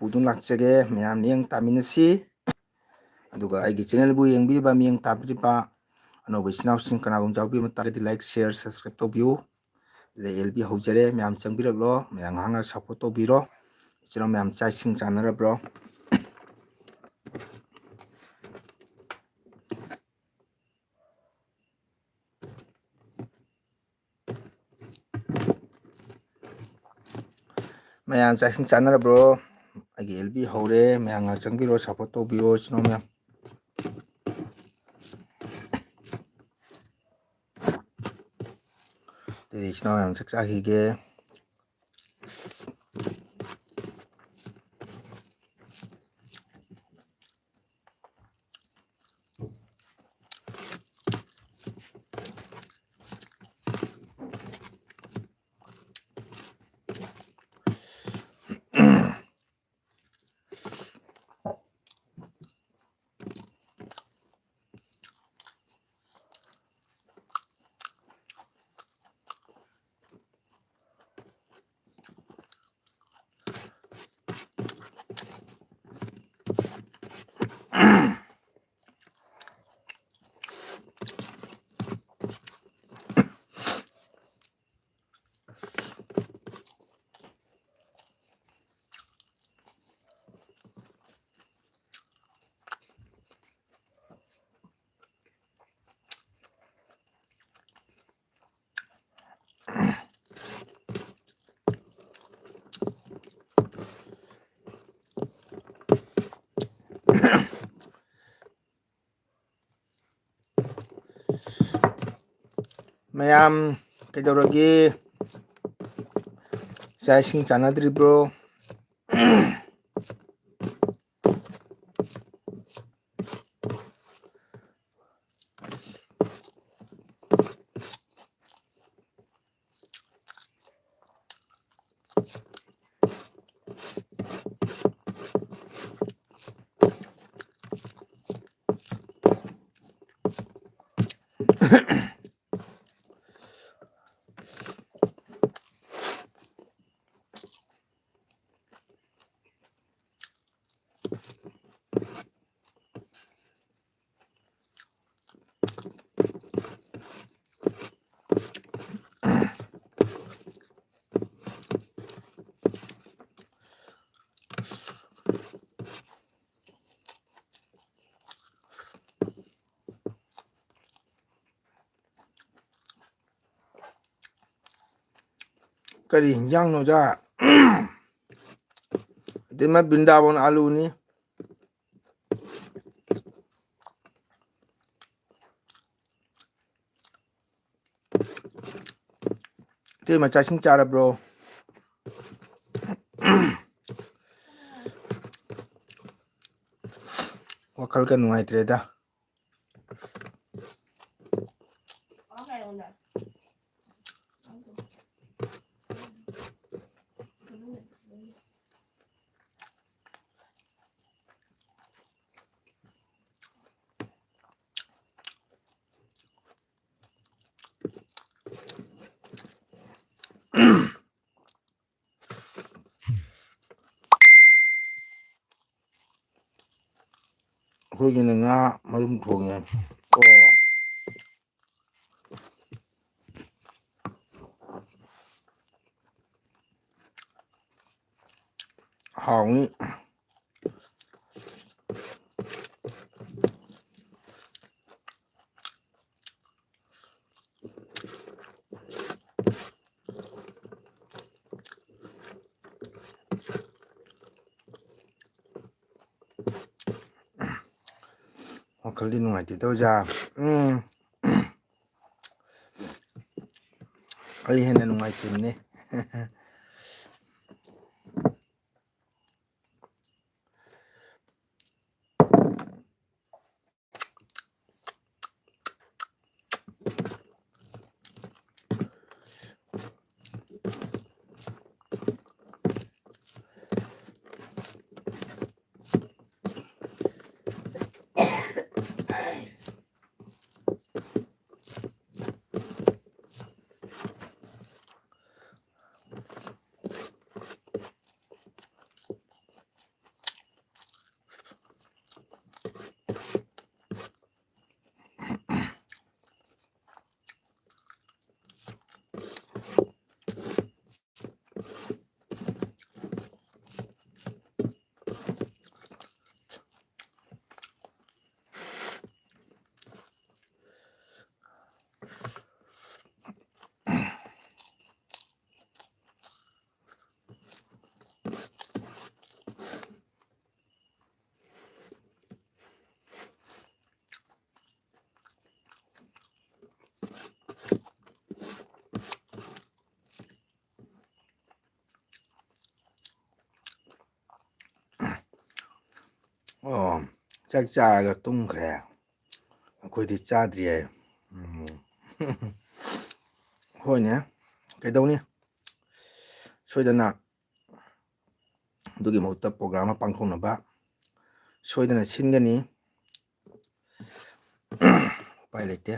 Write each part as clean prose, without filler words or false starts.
ꯄꯨꯗꯨꯅ ꯂꯥꯛꯆꯒꯦ ꯃꯌꯥꯝ ꯃꯤꯠꯌꯦꯡ ꯇꯥꯃꯤꯟꯅꯁꯤ ꯑꯗꯨꯒ ꯑꯩꯒꯤ ꯆꯦꯅꯦꯜꯕꯨ ꯌꯦꯡꯕꯤꯔꯤꯕ ꯃꯤꯠꯌꯦꯡ ꯇꯥꯕꯤꯔꯤꯕ ꯑꯅꯧꯕ ꯏꯆꯤꯟ ꯏꯅꯥꯎꯁꯤꯡ ꯀꯅꯥꯒꯨꯝꯕ ꯌꯥꯎꯕꯤꯕ ꯇꯥꯔꯒꯗꯤ ꯂꯥꯏꯛ ꯁꯤꯌꯔ ꯁꯕꯁꯀ꯭ꯔꯥꯏꯕ ꯇꯧꯕꯤꯌꯨ LB ꯍꯧꯖꯔꯦ ꯃꯌꯥꯝ ꯆꯪꯕꯤꯔꯛꯂꯣ ꯃꯌꯥꯝ ꯉꯥꯏꯍꯥꯛ ꯁꯞꯄꯣꯔꯠ ꯇꯧꯕꯤꯔꯣ ꯏꯆꯤꯟ ꯏꯅꯥꯎ ꯃꯌꯥꯝ ꯆꯥꯛ ꯏꯁꯤꯡ ꯆꯥꯅꯔꯕ꯭ꯔꯣ ꯃꯌꯥꯝ ꯆꯥꯛ ꯏꯁꯤꯡ ꯆꯥꯅꯔꯕ꯭ꯔꯣ ꯑꯩꯒꯤ LB ꯍꯧꯔꯦ ꯃꯌꯥꯝ ꯉꯥꯏꯍꯥꯛ ꯆꯪꯕꯤꯔꯣ ꯁꯞꯄꯣꯔꯠ ꯇꯧꯕꯤꯔꯣ ꯏꯆꯤꯟ ꯏꯅꯥꯎ ꯃꯌꯥꯝ ꯑꯗꯨꯗꯤ ꯏꯆꯤꯟ ꯏꯅꯥꯎ ꯃꯌꯥꯝ ꯆꯥꯛ ꯆꯥꯈꯤꯒꯦ ꯃꯌꯥꯝ ꯀꯩꯗꯧꯔꯒꯦ ꯆꯥꯛ ꯏꯁꯤꯡ ꯆꯥꯅꯗ꯭ꯔꯤꯕ꯭ꯔꯣ ꯀꯔꯤ ꯍꯤꯟꯖꯥꯡꯅꯣ ꯑꯣꯖꯥ इतने वृंदावन आलू नहीं ते मचा सिंह चारब्रो वखल का नुआइत्रेदा ꯑꯩꯈꯣꯏꯒꯤꯅ ꯉꯥ ꯃꯔꯨꯝ ꯊꯣꯡꯉꯦ ꯍꯥꯎꯅꯤ ꯋꯥꯈꯜꯗꯤ ꯅꯨꯡꯉꯥꯏꯇꯦꯗ ꯑꯣꯖꯥ ꯑꯩ ꯍꯦꯟꯅ ꯅꯨꯡꯉꯥꯏꯇꯦꯅꯦ ꯑꯣ ꯆꯥꯛ ꯆꯥꯔꯒ ꯇꯨꯝꯈ꯭ꯔꯦ ꯑꯩꯈꯣꯏꯗꯤ ꯆꯥꯗ꯭ꯔꯤꯌꯦ ꯍꯣꯏꯅꯦ ꯀꯩꯗꯧꯅꯤ ꯁꯣꯏꯗꯅ ꯑꯗꯨꯒꯤ ꯃꯍꯨꯠꯇ ꯄ꯭ꯔꯣꯒ꯭ꯔꯥꯝ ꯑꯃ ꯄꯥꯡꯊꯣꯛꯅꯕ ꯁꯣꯏꯗꯅ ꯁꯤꯟꯒꯅꯤ ꯎꯄꯥꯏ ꯂꯩꯇꯦ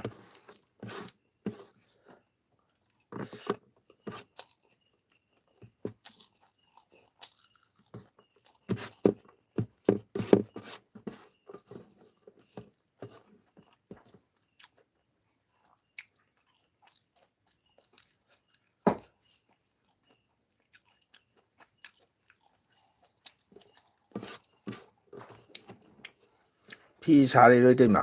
ꯐꯤ ꯁꯥꯔꯤꯔꯣ ꯏꯇꯩꯃ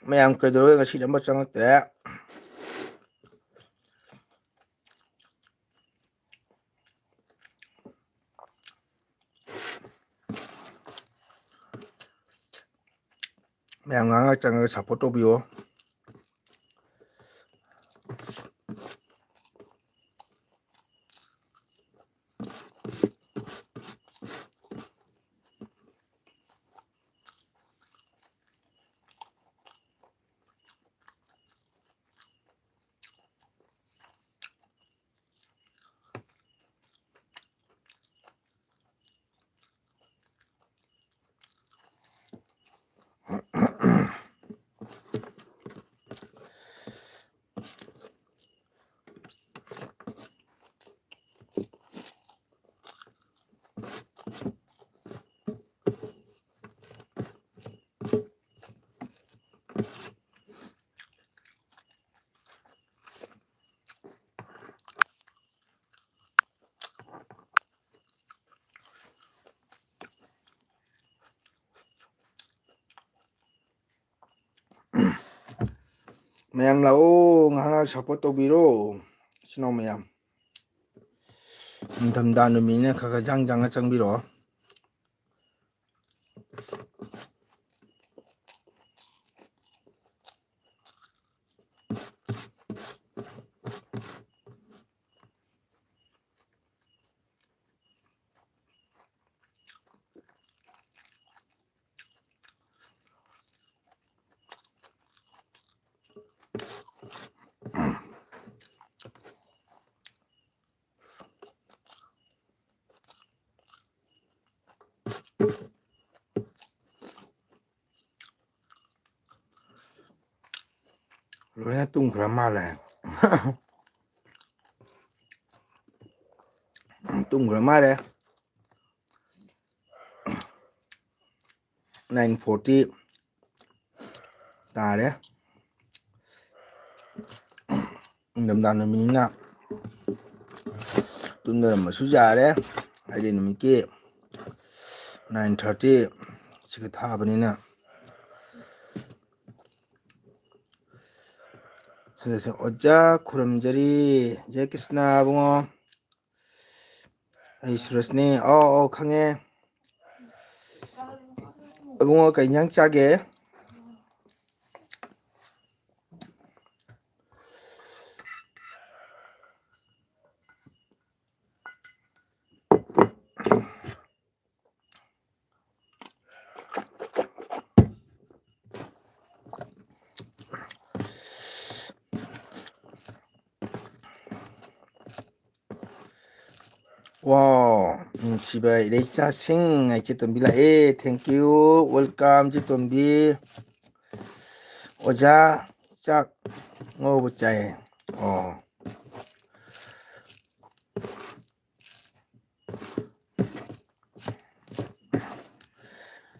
ꯃꯌꯥꯝ ꯀꯩꯗꯧꯔꯒꯦ ꯉꯁꯤꯗꯤ ꯑꯃ ꯆꯪꯉꯛꯇ꯭ꯔꯦ ꯃꯌꯥꯝ ꯉꯥꯏꯍꯥꯛ ꯆꯪꯉꯒ ꯁꯞꯄꯣꯔꯠ ꯇꯧꯕꯤꯌꯣ ꯃꯌꯥꯝ ꯂꯥꯛꯑꯣ ꯉꯥꯏꯍꯥꯛ ꯁꯞꯄꯣꯔꯠ ꯇꯧꯕꯤꯔꯣ ꯏꯆꯤꯟ ꯏꯅꯥꯎ ꯃꯌꯥꯝ ꯅꯤꯡꯊꯝꯊꯥ ꯅꯨꯃꯤꯠꯅꯤꯅ ꯈꯔ ꯈꯔ ꯖꯥꯡ ꯖꯥꯡꯅ ꯆꯪꯕꯤꯔꯛꯑꯣ ꯂꯣꯏꯅ ꯇꯨꯝꯈ꯭ꯔ ꯃꯥꯜꯂꯦ ꯇꯨꯝꯈ꯭ꯔ ꯃꯥꯜꯂꯦ 9:40 ꯇꯥꯔꯦ ꯅꯤꯡꯊꯝꯊꯥ ꯅꯨꯃꯤꯠꯅꯤꯅ ꯇꯨꯝꯅꯔꯝꯕꯁꯨ ꯌꯥꯔꯦ ꯍꯥꯏꯗꯤ ꯅꯨꯃꯤꯠꯀꯤ 9:30 ꯁꯤꯒ ꯊꯥꯕꯅꯤꯅ ꯁꯤꯗꯁꯨ ꯑꯣꯖꯥ ꯈꯨꯔꯨꯝꯖꯔꯤ ꯖय ꯀ꯭ꯔꯤꯁꯅ ꯑꯕꯨꯡꯉꯣ ꯑꯩ ꯁꯨꯔꯁꯅꯤ ꯑꯧ ꯈꯪꯉꯦ ꯑꯕꯨꯡꯉꯣ ꯀꯩ ꯏꯟꯖꯥꯡ ꯆꯥꯒꯦ ꯋꯥꯎ ꯅꯨꯡꯁꯤꯕ ꯏꯔꯩꯆꯥꯁꯤꯡ ꯏꯆꯦꯇꯣꯝꯕꯤ ꯂꯥꯛꯑꯦ ꯊꯦꯡꯀ꯭ꯌꯨ ꯋꯦꯜꯀꯝ ꯏꯆꯦꯇꯣꯝꯕꯤ ꯑꯣꯖꯥ ꯆꯥꯛ ꯉꯧꯕ ꯆꯥꯏ ꯑꯣ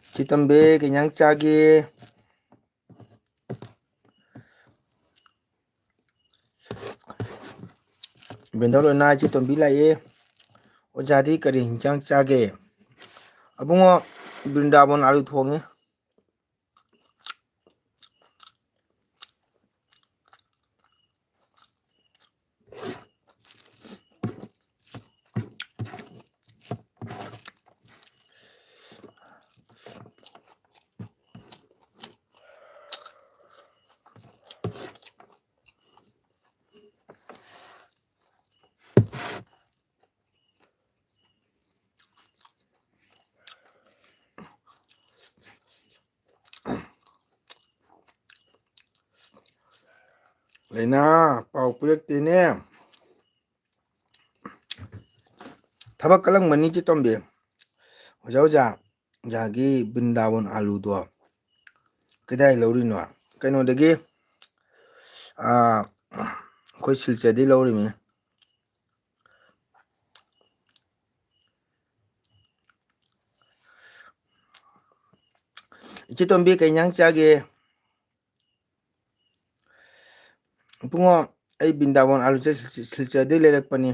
ꯏꯆꯦꯇꯣꯝꯕꯤ ꯀꯩ ꯏꯟꯖꯥꯡ ꯆꯥꯒꯦ ꯕꯦꯟꯗꯧ ꯂꯣꯏꯅ ꯏꯆꯦꯇꯣꯝꯕꯤ ꯂꯥꯛꯑꯦ ꯑꯣꯖꯥꯗꯤ ꯀꯔꯤ ꯍꯤꯟꯖꯥꯡ ꯆꯥꯒꯦ ꯑꯕꯨꯡꯉꯣ ꯕ꯭ꯔꯤꯟꯗꯥꯕꯣꯟ ꯑꯂꯨ ꯊꯣꯡꯉꯦ ꯂꯩꯅꯥ ꯄꯥꯎ ꯄꯤꯔꯛꯇꯦꯅꯦ ꯊꯕꯛ ꯀꯜꯂꯝꯒꯅꯤ ꯏꯆꯦꯇꯣꯝꯕꯤ ꯑꯣꯖꯥꯒꯤ ꯕ꯭ꯔꯤꯟꯗꯥꯕꯣꯟ ꯑꯂꯨꯗꯣ ꯀꯗꯥꯏ ꯂꯧꯔꯨꯏꯅꯣ ꯀꯩꯅꯣꯗꯒꯤ ꯑꯩꯈꯣꯏ ꯁꯤꯜꯆꯔꯗꯩ ꯂꯧꯔꯤꯃꯤ ꯏꯆꯦꯇꯣꯝꯕꯤ ꯀꯩ ꯏꯟꯖꯥꯡ ꯆꯥꯒꯦ ꯏꯕꯨꯡꯉꯣ ꯑꯩ ꯕ꯭ꯔꯤꯟꯗꯥꯕꯣꯟ ꯑꯂꯨꯁꯦ ꯁꯤꯜꯆꯔꯗꯩ ꯂꯩꯔꯛꯄꯅꯤ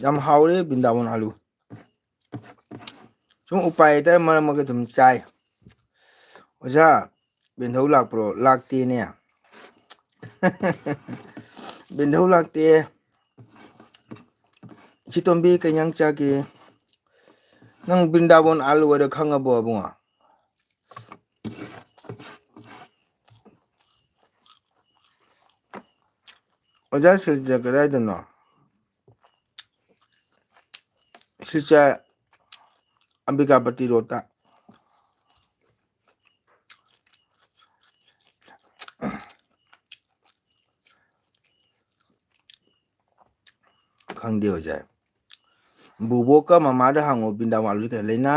ꯌꯥꯝ ꯍꯥꯎꯔꯦ ꯕ꯭ꯔꯤꯟꯗꯥꯕꯣꯟ ꯑꯂꯨ ꯁꯨꯝ ꯎꯄꯥꯏ ꯂꯩꯇꯔ ꯃꯔꯛ ꯃꯔꯛꯇ ꯑꯗꯨꯝ ꯆꯥꯏ ꯑꯣꯖꯥ ꯕꯦꯟꯙꯧ ꯂꯥꯛꯄ꯭ꯔꯣ ꯂꯥꯛꯇꯦꯅꯦ ꯕꯦꯟꯙꯧ ꯂꯥꯛꯇꯦ ꯏꯆꯦꯇꯣꯝꯕꯤ ꯀꯩ ꯏꯟꯖꯥꯡ ꯆꯥꯒꯦ ꯅꯪ ꯕ꯭ꯔꯤꯟꯗꯥꯕꯣꯟ ꯑꯂꯨ ꯍꯥꯏꯗꯣ ꯈꯪꯉꯕꯣ ꯑꯕꯨꯡꯉꯣ ꯑꯣꯖꯥ ꯁꯤꯜꯆꯔ ꯀꯗꯥꯏꯗꯅꯣ ꯁꯤꯜꯆꯔ ꯑꯝꯕꯤꯀꯥꯄꯇꯤ ꯔꯣꯗꯠꯇ ꯈꯪꯗꯦ ꯑꯣꯖꯥ ꯕꯨꯕꯣꯛꯀ ꯃꯃꯥꯗ ꯍꯪꯉꯣ ꯕ꯭ꯔꯤꯟꯗꯥꯕꯣꯟ ꯑꯂꯨꯁꯦ ꯀꯩꯅꯣ ꯂꯩꯅꯥ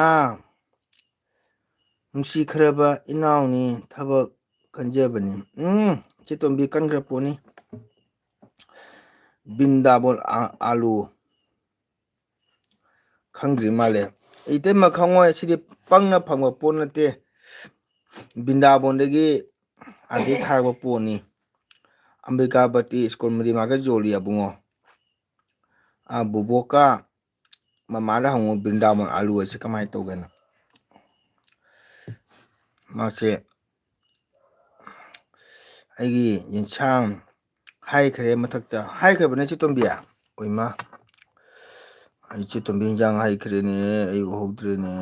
ꯅꯨꯡꯁꯤꯈ꯭ꯔꯕ ꯏꯅꯥꯎꯅꯤ ꯊꯕꯛ ꯀꯟꯖꯕꯅꯤ ꯏꯆꯦꯇꯣꯝꯕꯤ ꯀꯟꯈ꯭ꯔ ꯄꯣꯠꯅꯤ ꯕ꯭ꯔꯤꯟꯗꯥꯕꯣꯟ ꯑꯂꯨ ꯈꯪꯗ꯭ꯔꯤ ꯃꯥꯜꯂꯦ ꯏꯇꯩꯃ ꯈꯪꯉꯣꯏ ꯁꯤꯗꯤ ꯄꯪꯅ ꯐꯪꯕ ꯄꯣꯠ ꯅꯠꯇꯦ ꯕ꯭ꯔꯤꯟꯗꯥꯕꯣꯟꯗꯒꯤ ꯑꯥꯗꯒꯤ ꯊꯥꯔꯛꯄ ꯄꯣꯠꯅꯤ ꯑꯝꯕꯤꯀꯥꯄꯇꯤ ꯁ꯭ꯀꯨꯜ ꯃꯥꯔꯀꯦꯠ ꯌꯣꯜꯂꯤ ꯑꯕꯨꯡꯉꯣ ꯕꯨꯕꯣꯛꯀ ꯃꯃꯥꯗ ꯍꯪꯉꯨ ꯕ꯭ꯔꯤꯟꯗꯥꯕꯣꯟ ꯑꯂꯨ ꯑꯁꯤ ꯀꯃꯥꯏꯅ ꯇꯧꯒꯦꯅ ꯃꯥꯁꯦ ꯑꯩꯒꯤ ꯌꯦꯟꯁꯥꯡ ꯍꯥꯏꯈ꯭ꯔꯦ ꯃꯊꯛꯇ ꯍꯥꯏꯈ꯭ꯔꯕꯅꯦ ꯏꯆꯦꯇꯣꯝꯕꯤ ꯑꯣꯏꯃꯥ ꯑꯩ ꯏꯆꯦꯇꯣꯝꯕꯤ ꯏꯟꯖꯥꯡ ꯍꯥꯏꯈ꯭ꯔꯦꯅꯦ ꯑꯩ ꯎꯍꯧꯗ꯭ꯔꯦꯅꯦ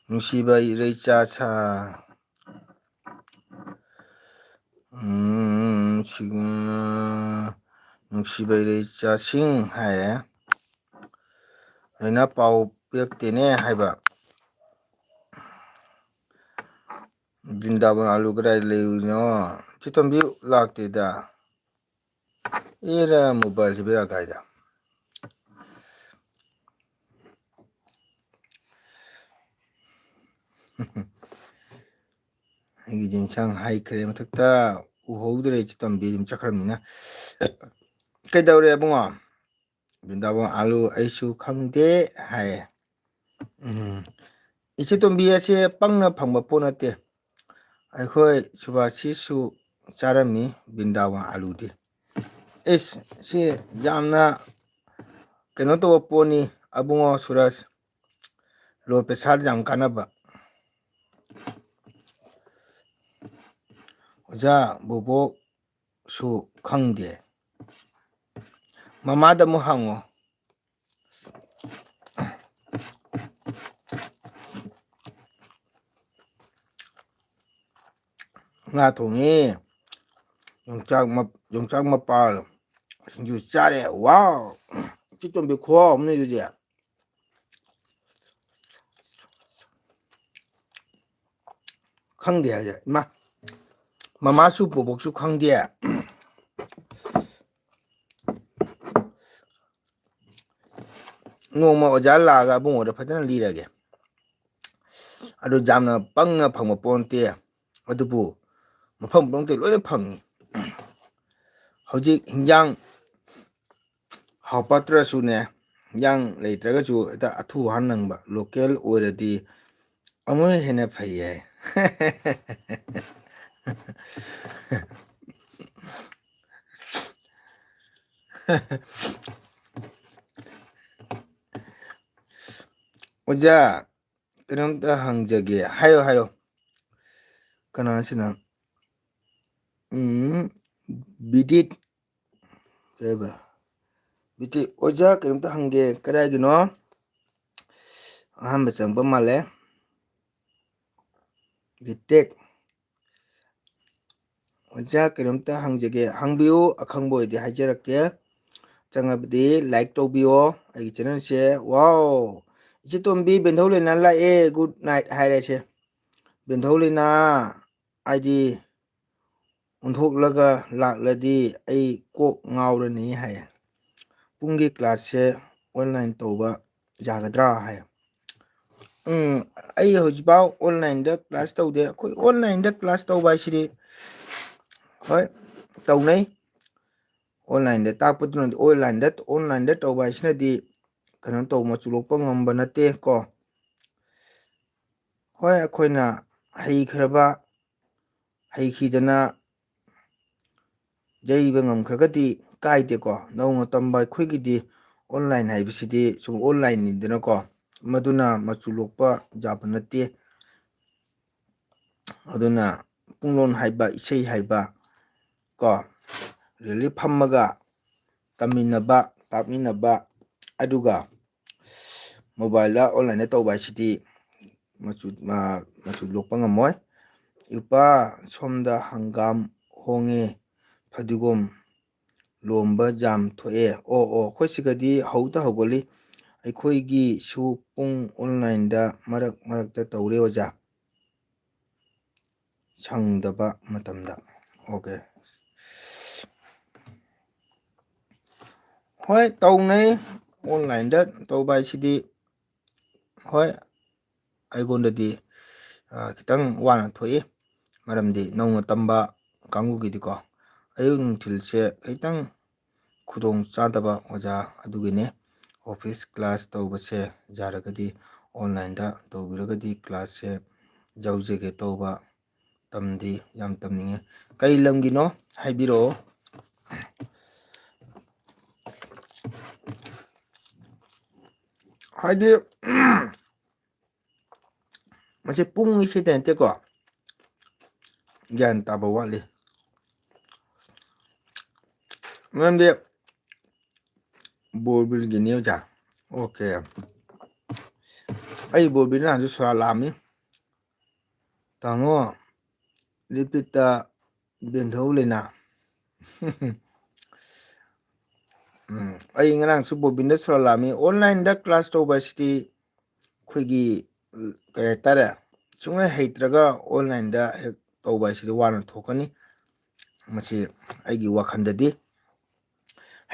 ꯅꯨꯡꯁꯤꯕ ꯏꯔꯩꯆꯥꯁꯥ ꯅꯨꯡꯁꯤꯕ ꯏꯔꯩꯆꯥꯁꯤꯡ ꯍꯥꯏꯔꯦ ꯂꯣꯏꯅ ꯄꯥꯎ ꯄꯤꯔꯛꯇꯦꯅꯦ ꯍꯥꯏꯕ ꯕ꯭ꯔꯤꯟꯗꯥꯕꯣꯟ ꯑꯂꯨ ꯀꯗꯥꯏ ꯂꯩꯔꯨꯏꯅꯣ ꯏꯆꯦꯇꯣꯝꯕꯤ ꯂꯥꯛꯇꯦꯗ ꯑꯦꯔꯥ ꯃꯣꯕꯥꯏꯜꯁꯤ ꯕꯦꯔꯥ ꯀꯥꯏꯗ ꯑꯩꯒꯤ ꯌꯦꯟꯁꯥꯡ ꯍꯥꯏꯈ꯭ꯔꯦ ꯃꯊꯛꯇ ꯎꯍꯧꯗ꯭ꯔꯦ ꯏꯆꯦꯇꯣꯝꯕꯤ ꯑꯗꯨꯝ ꯆꯠꯈ꯭ꯔꯕꯅꯤꯅ ꯀꯩꯗꯧꯔꯦ ꯑꯕꯨꯡꯉꯣ ꯕ꯭ꯔꯤꯟꯗꯥꯕꯣꯟ ꯑꯂꯨ ꯑꯩꯁꯨ ꯈꯪꯗꯦ ꯍꯥꯏꯌꯦ ꯏꯆꯦꯇꯣꯝꯕꯤ ꯑꯁꯦ ꯄꯪꯅ ꯐꯪꯕ ꯄꯣꯠ ꯅꯠꯇꯦ ꯑꯩꯈꯣꯏ ꯁꯨꯕꯥꯁꯤꯁꯨ ꯆꯥꯔꯝꯃꯤ ꯕ꯭ꯔꯤꯟꯗꯥꯕꯣꯟ ꯑꯂꯨꯗꯤ ꯏꯁ ꯁꯤ ꯌꯥꯝꯅ ꯀꯩꯅꯣ ꯇꯧꯕ ꯄꯣꯠꯅꯤ ꯑꯕꯨꯡꯉꯣ ꯁꯨꯔꯖ ꯂꯣ ꯄꯩꯁꯥꯗ ꯌꯥꯝ ꯀꯥꯟꯅꯕ ꯑꯣꯖꯥ ꯕꯣꯕꯣꯛꯁꯨ ꯈꯪꯗꯦ ꯃꯃꯥꯗ ꯑꯃꯨꯛ ꯍꯪꯉꯣ ꯉꯥ ꯊꯣꯡꯉꯦ ꯌꯣꯡꯆꯥꯛ ꯃꯄꯥꯜ ꯁꯤꯡꯖꯨ ꯆꯥꯔꯦ ꯋꯥꯎ ꯎꯇꯤꯇꯣꯝꯕꯤ ꯈꯨꯍꯥꯎ ꯑꯃꯅꯤ ꯑꯗꯨꯗꯤ ꯈꯪꯗꯦ ꯍꯥꯏꯁꯦ ꯏꯃꯥ ꯃꯃꯥꯁꯨ ꯕꯣꯕꯣꯛꯁꯨ ꯈꯪꯗꯦ ꯅꯣꯡꯃ ꯑꯣꯖꯥ ꯂꯥꯛꯑꯒ ꯑꯕꯨꯡꯉꯣꯗ ꯐꯖꯅ ꯂꯤꯔꯒꯦ ꯑꯗꯨ ꯌꯥꯝꯅ ꯄꯪꯅ ꯐꯪꯕ ꯄꯣꯠ ꯅꯠꯇꯦ ꯑꯗꯨꯕꯨ ꯃꯐꯝ ꯄꯨꯝꯅꯃꯛꯇ ꯂꯣꯏꯅ ꯐꯪꯉꯤ ꯍꯧꯖꯤꯛ ꯍꯤꯟꯖꯥꯡ ꯍꯥꯎꯄꯥꯠꯇ꯭ꯔꯁꯨꯅꯦ ꯍꯤꯟꯖꯥꯡ ꯂꯩꯇ꯭ꯔꯒꯁꯨ ꯍꯦꯛꯇ ꯑꯊꯨ ꯑꯍꯟ ꯅꯪꯕ ꯂꯣꯀꯦꯜ ꯑꯣꯏꯔꯗꯤ ꯑꯃꯨꯛ ꯍꯦꯟꯅ ꯐꯩꯌꯦ ꯑꯣꯖꯥ ꯀꯩꯅꯣꯝꯇ ꯍꯪꯖꯒꯦ ꯍꯥꯏꯌꯣ ꯍꯥꯏꯌꯣ ꯀꯅꯥꯁꯤꯅ ꯕꯤꯗꯤꯠ ꯀꯩꯕ ꯕꯤꯗꯤꯠ ꯑꯣꯖꯥ ꯀꯩꯅꯣꯝꯇ ꯍꯪꯒꯦ ꯀꯗꯥꯏꯒꯤꯅꯣ ꯑꯍꯥꯟꯕ ꯆꯪꯕ ꯃꯥꯜꯂꯦ ꯕꯤꯇꯦꯛ ꯑꯣꯖꯥ ꯀꯩꯅꯣꯝꯇ ꯍꯪꯖꯒꯦ ꯍꯪꯕꯤꯌꯨ ꯑꯈꯪꯕ ꯑꯣꯏꯗꯤ ꯍꯥꯏꯖꯔꯛꯀꯦ ꯆꯪꯉꯕꯗꯤ ꯂꯥꯏꯛ ꯇꯧꯕꯤꯌꯣ ꯑꯩꯒꯤ ꯆꯦꯅꯦꯜꯁꯦ ꯋꯥꯎ ꯏꯆꯦꯇꯣꯝꯕꯤ ꯕꯦꯟꯙꯧ ꯂꯩꯅꯥ ꯂꯥꯛꯑꯦ ꯒꯨꯗ ꯅꯥꯏꯠ ꯍꯥꯏꯔꯁꯦ ꯕꯦꯟꯙꯧ ꯂꯩꯅꯥ ꯍꯥꯏꯗꯤ ꯑꯣꯟꯊꯣꯛꯂꯒ ꯂꯥꯛꯂꯗꯤ ꯑꯩ ꯀꯣꯛ ꯉꯥꯎꯔꯅꯤ ꯍꯥꯏꯌꯦ ꯄꯨꯡꯒꯤ ꯀ꯭ꯂꯥꯁꯁꯦ ꯑꯣꯟꯂꯥꯏꯟ ꯇꯧꯕ ꯌꯥꯒꯗ꯭ꯔꯥ ꯍꯥꯏ ꯑꯩ ꯍꯧꯖꯤꯛꯐꯥꯎ ꯑꯣꯟꯂꯥꯏꯟꯗ ꯀ꯭ꯂꯥꯁ ꯇꯧꯗꯦ ꯑꯩꯈꯣꯏ ꯑꯣꯟꯂꯥꯏꯟꯗ ꯀ꯭ꯂꯥꯁ ꯇꯧꯕ ꯍꯥꯏꯁꯤꯗꯤ ꯍꯣꯏ ꯇꯧꯅꯩ ꯑꯣꯟꯂꯥꯏꯟꯗ ꯇꯥꯛꯄꯗꯨꯅꯗꯤ ꯑꯣꯟꯂꯥꯏꯟꯗ ꯇꯧꯕ ꯍꯥꯏꯁꯤꯅꯗꯤ ꯀꯩꯅꯣ ꯇꯧꯕ ꯃꯆꯨ ꯂꯣꯛꯄ ꯉꯝꯕ ꯅꯠꯇꯦ ꯀꯣ ꯍꯣꯏ ꯑꯩꯈꯣꯏꯅ ꯍꯩꯈꯤꯗꯅ ꯌꯩꯕ ꯉꯝꯈ꯭ꯔꯒꯗꯤ ꯀꯥꯏꯗꯦꯀꯣ ꯅꯧꯅ ꯇꯝꯕ ꯑꯩꯈꯣꯏꯒꯤꯗꯤ ꯑꯣꯟꯂꯥꯏꯟ ꯍꯥꯏꯕꯁꯤꯗꯤ ꯁꯨꯝ ꯑꯣꯟꯂꯥꯏꯟꯅꯤꯗꯅꯀꯣ ꯃꯗꯨꯅ ꯃꯆꯨ ꯂꯣꯛꯄ ꯌꯥꯕ ꯅꯠꯇꯦ ꯑꯗꯨꯅ ꯄꯨꯡꯂꯣꯟ ꯍꯥꯏꯕ ꯏꯁꯩ ꯍꯥꯏꯕ ꯀꯣ ꯔꯦꯜꯂꯤ ꯐꯝꯃꯒ ꯇꯝꯃꯤꯟꯅꯕ ꯇꯥꯛꯃꯤꯟꯅꯕ ꯑꯗꯨꯒ ꯃꯣꯕꯥꯏꯜꯗ ꯑꯣꯟꯂꯥꯏꯟꯗ ꯇꯧꯕ ꯍꯥꯏꯁꯤꯗꯤ ꯃꯆꯨ ꯂꯣꯛꯄ ꯉꯝꯃꯣꯏ ꯏꯄꯥ ꯁꯣꯝꯗ ꯍꯪꯒꯥꯝ ꯍꯣꯡꯉꯦ ꯐꯗꯤꯒꯣꯝ ꯂꯣꯝꯕ ꯖꯥꯝ ꯊꯣꯛꯑꯦ ꯑꯣ ꯑꯩꯈꯣꯏ ꯁꯤꯒꯗꯤ ꯍꯧꯗ ꯍꯧꯒꯠꯂꯤ ꯑꯩꯈꯣꯏꯒꯤꯁꯨ ꯄꯨꯡ ꯑꯣꯟꯂꯥꯏꯟꯗ ꯃꯔꯛ ꯃꯔꯛꯇ ꯇꯧꯔꯦ ꯑꯣꯖꯥ ꯁꯪꯗꯕ ꯃꯇꯝꯗ ꯑꯣꯀꯦ ꯍꯣꯏ ꯇꯧꯅꯩ ꯑꯣꯟꯂꯥꯏꯟꯗ ꯇꯧꯕ ꯍꯥꯏꯁꯤꯗꯤ ꯍꯣꯏ ꯑꯩꯉꯣꯟꯗꯗꯤ ꯈꯤꯇꯪ ꯋꯥꯅ ꯊꯣꯛꯏ ꯃꯔꯝꯗꯤ ꯅꯧꯅ ꯇꯝꯕ ꯀꯥꯡꯕꯨꯒꯤꯗꯤꯀꯣ ꯑꯌꯨꯛ ꯅꯨꯡꯊꯤꯜꯁꯦ ꯈꯤꯇꯪ ꯈꯨꯗꯣꯡ ꯆꯥꯗꯕ ꯑꯣꯖꯥ ꯑꯗꯨꯒꯤꯅꯤ ꯑꯣꯐꯤꯁ ꯀ꯭ꯂꯥꯁ ꯇꯧꯕꯁꯦ ꯌꯥꯔꯒꯗꯤ ꯑꯣꯟꯂꯥꯏꯟꯗ ꯇꯧꯕꯤꯔꯒꯗꯤ ꯀ꯭ꯂꯥꯁꯁꯦ ꯌꯥꯎꯖꯒꯦ ꯇꯧꯕ ꯇꯝꯗꯤ ꯌꯥꯝ ꯇꯝꯅꯤꯡꯉꯦ ꯀꯩ ꯂꯝꯒꯤꯅꯣ ꯍꯥꯏꯕꯤꯔꯛꯑꯣ ꯍꯥꯏꯗꯤ ꯃꯁꯤ ꯄꯨꯡ ꯏꯁꯩꯗ ꯅꯠꯇꯦꯀꯣ ꯒ꯭ꯌꯥꯟ ꯇꯥꯕ ꯋꯥꯠꯂꯤ ꯃꯔꯝꯗꯤ ꯕꯣꯔꯕꯤꯜꯒꯤꯅꯤ ꯑꯣꯖꯥ ꯑꯣꯀꯦ ꯑꯩ ꯕꯣꯔꯕꯤꯜ ꯅꯍꯥꯟꯁꯨ ꯁꯣꯔꯥꯠ ꯂꯥꯛꯑꯝꯃꯤ ꯇꯥꯃꯣ ꯔꯤꯄꯤꯠꯇ ꯕꯦꯟꯙꯧ ꯂꯩꯅꯥ ꯑꯩ ꯉꯔꯥꯡꯁꯨ ꯕꯣꯔꯕꯤꯟꯗ ꯁꯣꯔꯥꯠ ꯂꯥꯛꯑꯝꯃꯤ ꯑꯣꯟꯂꯥꯏꯟꯗ ꯀ꯭ꯂꯥꯁ ꯇꯧꯕ ꯑꯁꯤꯗꯤ ꯑꯩꯈꯣꯏꯒꯤ ꯀꯩ ꯍꯥꯏꯇꯥꯔꯦ ꯁꯨꯡꯍꯩ ꯍꯩꯇ꯭ꯔꯒ ꯑꯣꯟꯂꯥꯏꯟꯗ ꯍꯦꯛ ꯇꯧꯕ ꯍꯥꯏꯁꯤꯗꯤ ꯋꯥꯅ ꯊꯣꯛꯀꯅꯤ ꯃꯁꯤ ꯑꯩꯒꯤ ꯋꯥꯈꯜꯗꯗꯤ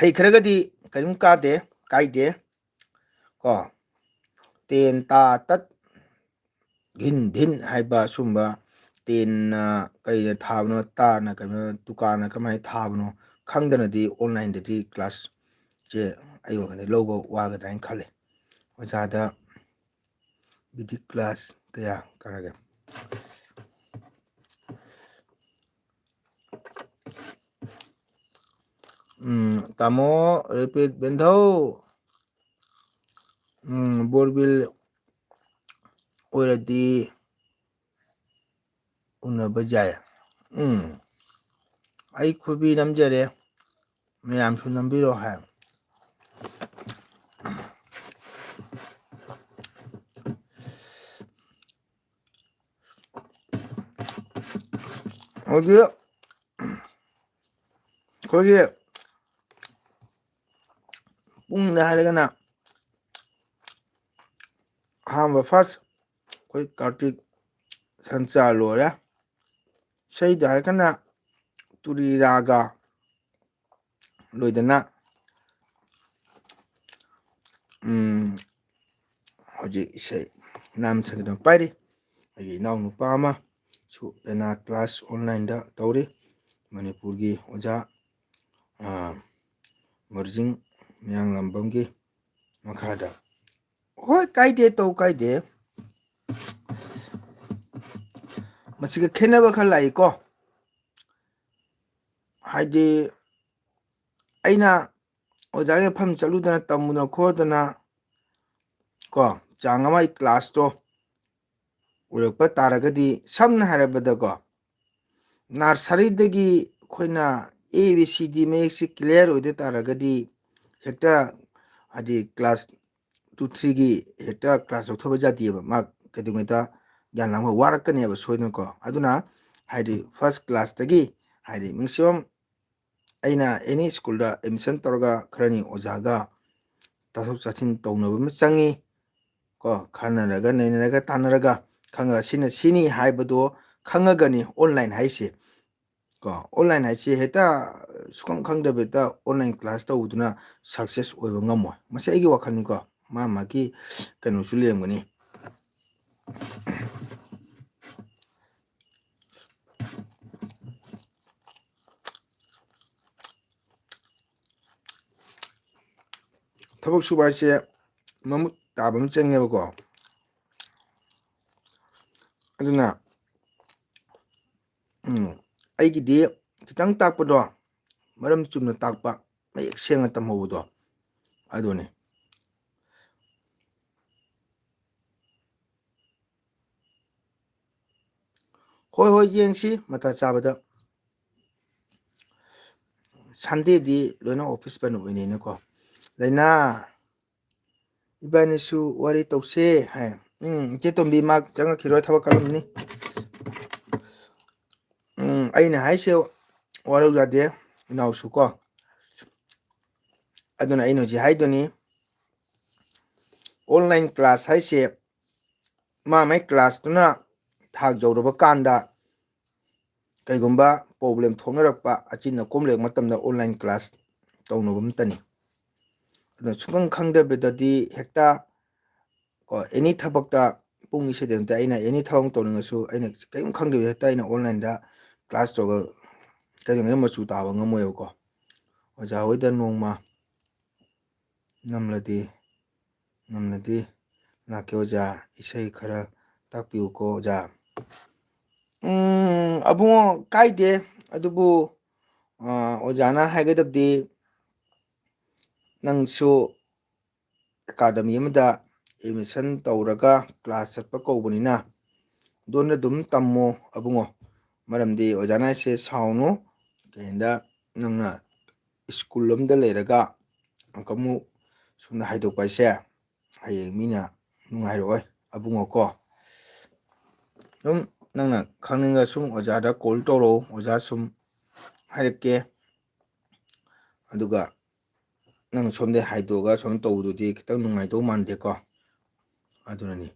ꯍꯩꯈ꯭ꯔꯒꯗꯤ ꯀꯔꯤꯝ ꯀꯥꯏꯗꯦ ꯀꯣ ꯇꯦꯟ ꯇꯥ ꯇꯠ ꯘꯤꯟ ꯙꯤꯟ ꯍꯥꯏꯕ ꯁꯨꯝꯕ ꯇꯦꯟꯅ ꯀꯩꯅ ꯊꯥꯕꯅꯣ ꯇꯥꯅ ꯀꯩꯅꯣ ꯇꯨꯀꯥꯔꯅ ꯀꯃꯥꯏꯅ ꯊꯥꯕꯅꯣ ꯈꯪꯗꯅꯗꯤ ꯑꯣꯟꯂꯥꯏꯟꯗꯗꯤ ꯀ꯭ꯂꯥꯁꯁꯦ ꯑꯩ ꯋꯥꯈꯜꯗ ꯂꯧꯕ ꯋꯥꯒꯗ꯭ꯔꯥ ꯍꯥꯏꯅ ꯈꯜꯂꯤ ꯑꯣꯖꯥꯗ ꯕꯤꯗꯤ ꯀ꯭ꯂꯥꯁ ꯀꯌꯥ ꯀꯥꯔꯒꯦ ꯇꯥꯃꯣ ꯔꯤꯄꯤꯠ ꯕꯦꯟꯙꯧ ꯕꯣꯔꯕꯤꯜ ꯑꯣꯏꯔꯗꯤ ꯎꯅꯕ ꯌꯥꯏ꯫ ꯑꯩ ꯈꯨꯕꯤ ꯅꯝꯖꯔꯦ, ꯃꯌꯥꯝꯁꯨ ꯅꯝꯕꯤꯔꯣ ꯍꯥꯏ꯫ ꯍꯧꯖꯤꯛ ꯑꯩꯈꯣꯏꯒꯤ ꯄꯨꯡꯗ ꯍꯥꯏꯔꯒꯅ ꯑꯍꯥꯟꯕ ꯐꯥꯔꯁ ꯑꯩꯈꯣꯏ ꯀꯥꯔꯇꯤꯛ ꯁꯟꯆꯥ ꯂꯣꯏꯔꯦ꯫ ꯏꯁꯩꯗ ꯍꯥꯏꯔꯒꯅ ꯇꯨꯔꯤ ꯔꯥꯒ ꯂꯣꯏꯗꯅ ꯍꯧꯖꯤꯛ ꯏꯁꯩ ꯅꯥꯝ ꯁꯛꯗꯨꯅ ꯄꯥꯏꯔꯤ꯫ ꯑꯩꯒꯤ ꯏꯅꯥꯎꯅꯨꯄꯥ ꯑꯃꯁꯨ ꯄꯦꯅꯥ ꯀ꯭ꯂꯥꯁ ꯑꯣꯟꯂꯥꯏꯟꯗ ꯇꯧꯔꯤ꯫ ꯃꯅꯤꯄꯨꯔꯒꯤ ꯑꯣꯖꯥ ꯃꯔꯖꯤꯡ ꯃꯌꯥꯡꯂꯥꯡꯕꯝꯒꯤ ꯃꯈꯥꯗ꯫ ꯍꯣꯏ ꯀꯥꯏꯗꯦ, ꯇꯧ ꯀꯥꯏꯗꯦ꯫ ꯃꯁꯤꯒ ꯈꯦꯠꯅꯕ ꯈꯔ ꯂꯥꯛꯏꯀꯣ꯫ ꯍꯥꯏꯗꯤ ꯑꯩꯅ ꯑꯣꯖꯥꯒꯤ ꯃꯐꯝ ꯆꯠꯂꯨꯗꯅ ꯇꯝꯃꯨꯗꯅ ꯈꯣꯠꯇꯅ ꯀꯣ ꯆꯥꯡ ꯑꯃ ꯑꯩ ꯀ꯭ꯂꯥꯁꯇꯣ ꯎꯔꯛꯄ ꯇꯥꯔꯒꯗꯤ, ꯁꯝꯅ ꯍꯥꯏꯔꯕꯗꯀꯣ ꯅꯔꯁꯔꯤꯗꯒꯤ ꯑꯩꯈꯣꯏꯅ A B C D ꯃꯌꯦꯛꯁꯤ clear ꯑꯣꯏꯗ ꯇꯥꯔꯒꯗꯤ ꯍꯦꯛꯇ ꯍꯥꯏꯗꯤ ꯀ꯭ꯂꯥꯁ 2, 3ꯒꯤ ꯍꯦꯛꯇ ꯀ꯭ꯂꯥꯁ ꯂꯧꯊꯕ ꯌꯥꯗꯦꯕ꯫ ꯃꯥ ꯀꯩꯗꯧꯉꯩꯗ ꯒ꯭ꯌꯥꯟ ꯂꯥꯡꯕ ꯋꯥꯔꯛꯀꯅꯦꯕ ꯁꯣꯏꯗꯅꯀꯣ꯫ ꯑꯗꯨꯅ ꯍꯥꯏꯗꯤ ꯐꯥꯔꯁ ꯀ꯭ꯂꯥꯁꯇꯒꯤ ꯍꯥꯏꯗꯤ ꯃꯦꯛꯁꯤꯃꯝ ꯑꯩꯅ ꯑꯦꯅꯤ ꯁ꯭ꯀꯨꯜꯗ ꯑꯦꯗꯃꯤꯁꯟ ꯇꯧꯔꯒ ꯈꯔꯅꯤ ꯑꯣꯖꯥꯒ ꯇꯥꯊꯣꯛ ꯇꯥꯁꯤꯟ ꯇꯧꯅꯕ ꯑꯃ ꯆꯪꯉꯤ ꯀꯣ, ꯈꯟꯅꯔꯒ ꯅꯩꯅꯔꯒ ꯇꯥꯟꯅꯔꯒ ꯈꯪꯉꯒ ꯁꯤꯅ ꯁꯤꯅꯤ ꯍꯥꯏꯕꯗꯣ ꯈꯪꯉꯒꯅꯤ ꯑꯣꯟꯂꯥꯏꯟ ꯍꯥꯏꯁꯦ ꯀꯣ꯫ ꯑꯣꯟꯂꯥꯏꯟ ꯍꯥꯏꯁꯦ ꯍꯦꯛꯇ ꯁꯨꯈꯪ ꯈꯪꯗꯕ ꯍꯦꯛꯇ ꯑꯣꯟꯂꯥꯏꯟ ꯀ꯭ꯂꯥꯁ ꯇꯧꯕꯗꯨꯅ ꯁꯛꯁꯦꯁ ꯑꯣꯏꯕ ꯉꯝꯃꯣꯏ꯫ ꯃꯁꯤ ꯑꯩꯒꯤ ꯋꯥꯈꯜꯅꯤꯀꯣ, ꯃꯥꯒꯤ ꯀꯩꯅꯣꯁꯨ ꯂꯩꯔꯝꯒꯅꯤ꯫ ꯊꯕꯛ ꯁꯨꯕ ꯍꯥꯏꯁꯦ ꯃꯃꯨꯠ ꯇꯥꯕ ꯑꯃ ꯆꯪꯉꯦꯕꯀꯣ꯫ ꯑꯗꯨꯅ ꯑꯩꯒꯤꯗꯤ ꯈꯤꯇꯪ ꯇꯥꯛꯄꯗꯣ ꯃꯔꯝ ꯆꯨꯝꯅ ꯇꯥꯛꯄ, ꯃꯌꯦꯛ ꯁꯦꯡꯅ ꯇꯝꯍꯧꯕꯗꯣ ꯑꯗꯨꯅꯤ꯫ ꯍꯣꯏ ꯍꯣꯏ ꯌꯦꯡꯁꯤ ꯃꯇꯥ ꯆꯥꯕꯗ꯫ ꯁꯟꯗꯦꯗꯤ ꯂꯣꯏꯅ ꯑꯣꯐꯤꯁ ꯕꯟ ꯑꯣꯏꯅꯩꯅꯀꯣ꯫ ꯂꯩꯅꯥ ꯏꯕꯥꯅꯤꯁꯨ ꯋꯥꯔꯤ ꯇꯧꯁꯦ ꯍꯥꯏ꯫ ꯏꯆꯦ ꯇꯣꯝꯕꯤ ꯃꯥ ꯆꯪꯉꯛꯈꯤꯔꯣꯏ, ꯊꯕꯛ ꯀꯜꯂꯝꯅꯤ꯫ ꯑꯩꯅ ꯍꯥꯏꯁꯦ ꯋꯥꯔꯧ ꯌꯥꯗꯦ ꯏꯅꯥꯎꯁꯨ ꯀꯣ꯫ ꯑꯗꯨꯅ ꯑꯩꯅ ꯍꯧꯖꯤꯛ ꯍꯥꯏꯗꯨꯅꯤ, ꯑꯣꯟꯂꯥꯏꯟ ꯀ꯭ꯂꯥꯁ ꯍꯥꯏꯁꯦ ꯃꯥꯏ ꯀ꯭ꯂꯥꯁꯇꯨꯅ ꯊꯥꯛ ꯌꯧꯔꯕ ꯀꯥꯟꯗ ꯀꯩꯒꯨꯝꯕ ꯄ꯭ꯔꯣꯕ꯭ꯂꯦꯝ ꯊꯣꯛꯅꯔꯛꯄ, ꯑꯆꯤꯟ ꯑꯀꯣꯝ ꯂꯩꯔꯛꯄ ꯃꯇꯝꯗ ꯑꯣꯟꯂꯥꯏꯟ ꯀ꯭ꯂꯥꯁ ꯇꯧꯅꯕ ꯑꯃꯇꯅꯤ꯫ ꯑꯗꯨꯅ ꯁꯨꯡꯈꯪ ꯈꯪꯗꯕꯤꯗꯗꯤ ꯍꯦꯛꯇ ꯀꯣ ꯑꯦꯅꯤ ꯊꯕꯛꯇ ꯄꯨꯡ ꯏꯁꯩꯗ ꯅꯠꯇꯦ, ꯑꯩꯅ ꯑꯦꯅꯤ ꯊꯕꯛ ꯑꯃ ꯇꯧꯅꯤꯡꯉꯁꯨ ꯑꯩꯅ ꯀꯔꯤꯝ ꯈꯪꯗꯕꯤꯗ ꯍꯦꯛꯇ ꯑꯩꯅ ꯑꯣꯟꯂꯥꯏꯟꯗ ꯀ꯭ꯂꯥꯁ ꯇꯧꯔꯒ ꯀꯩꯗꯧꯉꯩꯗ ꯃꯆꯨ ꯇꯥꯕ ꯉꯝꯃꯣꯏꯕꯀꯣ꯫ ꯑꯣꯖꯥ ꯍꯣꯏꯗ ꯅꯣꯡꯃ ꯉꯝꯂꯗꯤ ꯂꯥꯛꯀꯦ ꯑꯣꯖꯥ, ꯏꯁꯩ ꯈꯔ ꯇꯥꯛꯄꯤꯌꯨꯀꯣ ꯑꯣꯖꯥ꯫ ꯑꯕꯨꯡꯉꯣ ꯀꯥꯏꯗꯦ, ꯑꯗꯨꯕꯨ ꯑꯣꯖꯥꯅ ꯍꯥꯏꯒꯗꯕꯗꯤ ꯅꯪꯁꯨ ꯑꯦꯀꯥꯗꯃꯤ ꯑꯃꯗ ꯑꯦꯗꯃꯤꯁꯟ ꯇꯧꯔꯒ ꯀ꯭ꯂꯥꯁ ꯆꯠꯄ ꯀꯧꯕꯅꯤꯅ ꯗꯣꯟꯗ ꯑꯗꯨꯝ ꯇꯝꯃꯣ ꯑꯕꯨꯡꯉꯣ꯫ ꯃꯔꯝꯗꯤ ꯑꯣꯖꯥꯅ ꯍꯥꯏꯁꯦ ꯁꯥꯎꯅꯨ, ꯀꯩꯗ ꯅꯪꯅ ꯁ꯭ꯀꯨꯜ ꯑꯃꯗ ꯂꯩꯔꯒ ꯑꯃꯨꯛ ꯁꯣꯝꯗ ꯍꯥꯏꯗꯣꯛꯄ ꯍꯥꯏꯁꯦ ꯍꯌꯦꯡ ꯃꯤꯅ ꯅꯨꯡꯉꯥꯏꯔꯛꯑꯣꯏ ꯑꯕꯨꯡꯉꯣꯀꯣ꯫ ꯑꯗꯨꯝ ꯅꯪꯅ ꯈꯪꯅꯤꯡꯉ ꯁꯨꯝ ꯑꯣꯖꯥꯗ ꯀꯣꯜ ꯇꯧꯔꯛꯎ, ꯑꯣꯖꯥ ꯁꯨꯝ ꯍꯥꯏꯔꯛꯀꯦ꯫ ꯑꯗꯨꯒ ꯅꯪ ꯁꯣꯝꯗꯩ ꯍꯥꯏꯗꯣꯛꯑꯒ ꯁꯣꯝ ꯇꯧꯕꯗꯨꯗꯤ ꯈꯤꯇꯪ ꯅꯨꯡꯉꯥꯏꯗꯧ ꯃꯥꯟꯗꯦꯀꯣ꯫ ꯑꯗꯨꯅꯅꯤ,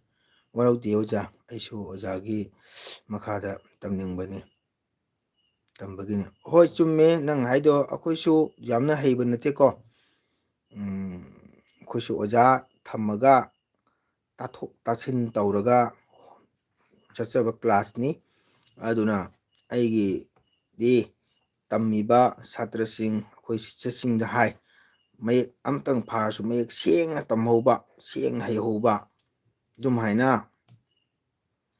ꯋꯥꯔꯧꯗꯦ ꯑꯣꯖꯥ, ꯑꯩꯁꯨ ꯑꯣꯖꯥꯒꯤ ꯃꯈꯥꯗ ꯇꯝꯅꯤꯡꯕꯅꯤ, ꯇꯝꯕꯒꯤꯅꯤ꯫ ꯍꯣꯏ ꯆꯨꯝꯃꯦ ꯅꯪ ꯍꯥꯏꯗꯣ, ꯑꯩꯈꯣꯏꯁꯨ ꯌꯥꯝꯅ ꯍꯩꯕ ꯅꯠꯇꯦꯀꯣ꯫ ꯑꯩꯈꯣꯏꯁꯨ ꯑꯣꯖꯥ ꯊꯝꯃꯒ ꯇꯥꯊꯣꯛ ꯇꯥꯁꯤꯟ ꯇꯧꯔꯒ ꯆꯠꯆꯕ ꯀ꯭ꯂꯥꯁꯅꯤ꯫ ꯑꯗꯨꯅ ꯑꯩꯒꯤꯗꯤ ꯇꯝꯃꯤꯕ ꯁꯥꯇ꯭ꯔꯁꯤꯡ, ꯑꯩꯈꯣꯏ ꯁꯤꯁꯇꯔꯁꯤꯡꯗ ꯍꯥꯏ, ꯃꯌꯦꯛ ꯑꯃꯇꯪ ꯐꯥꯔꯁꯨ ꯃꯌꯦꯛ ꯁꯦꯡꯅ ꯇꯝꯍꯧꯕ, ꯁꯦꯡꯅ ꯍꯩꯍꯧꯕ, ꯑꯗꯨꯝꯍꯥꯏꯅ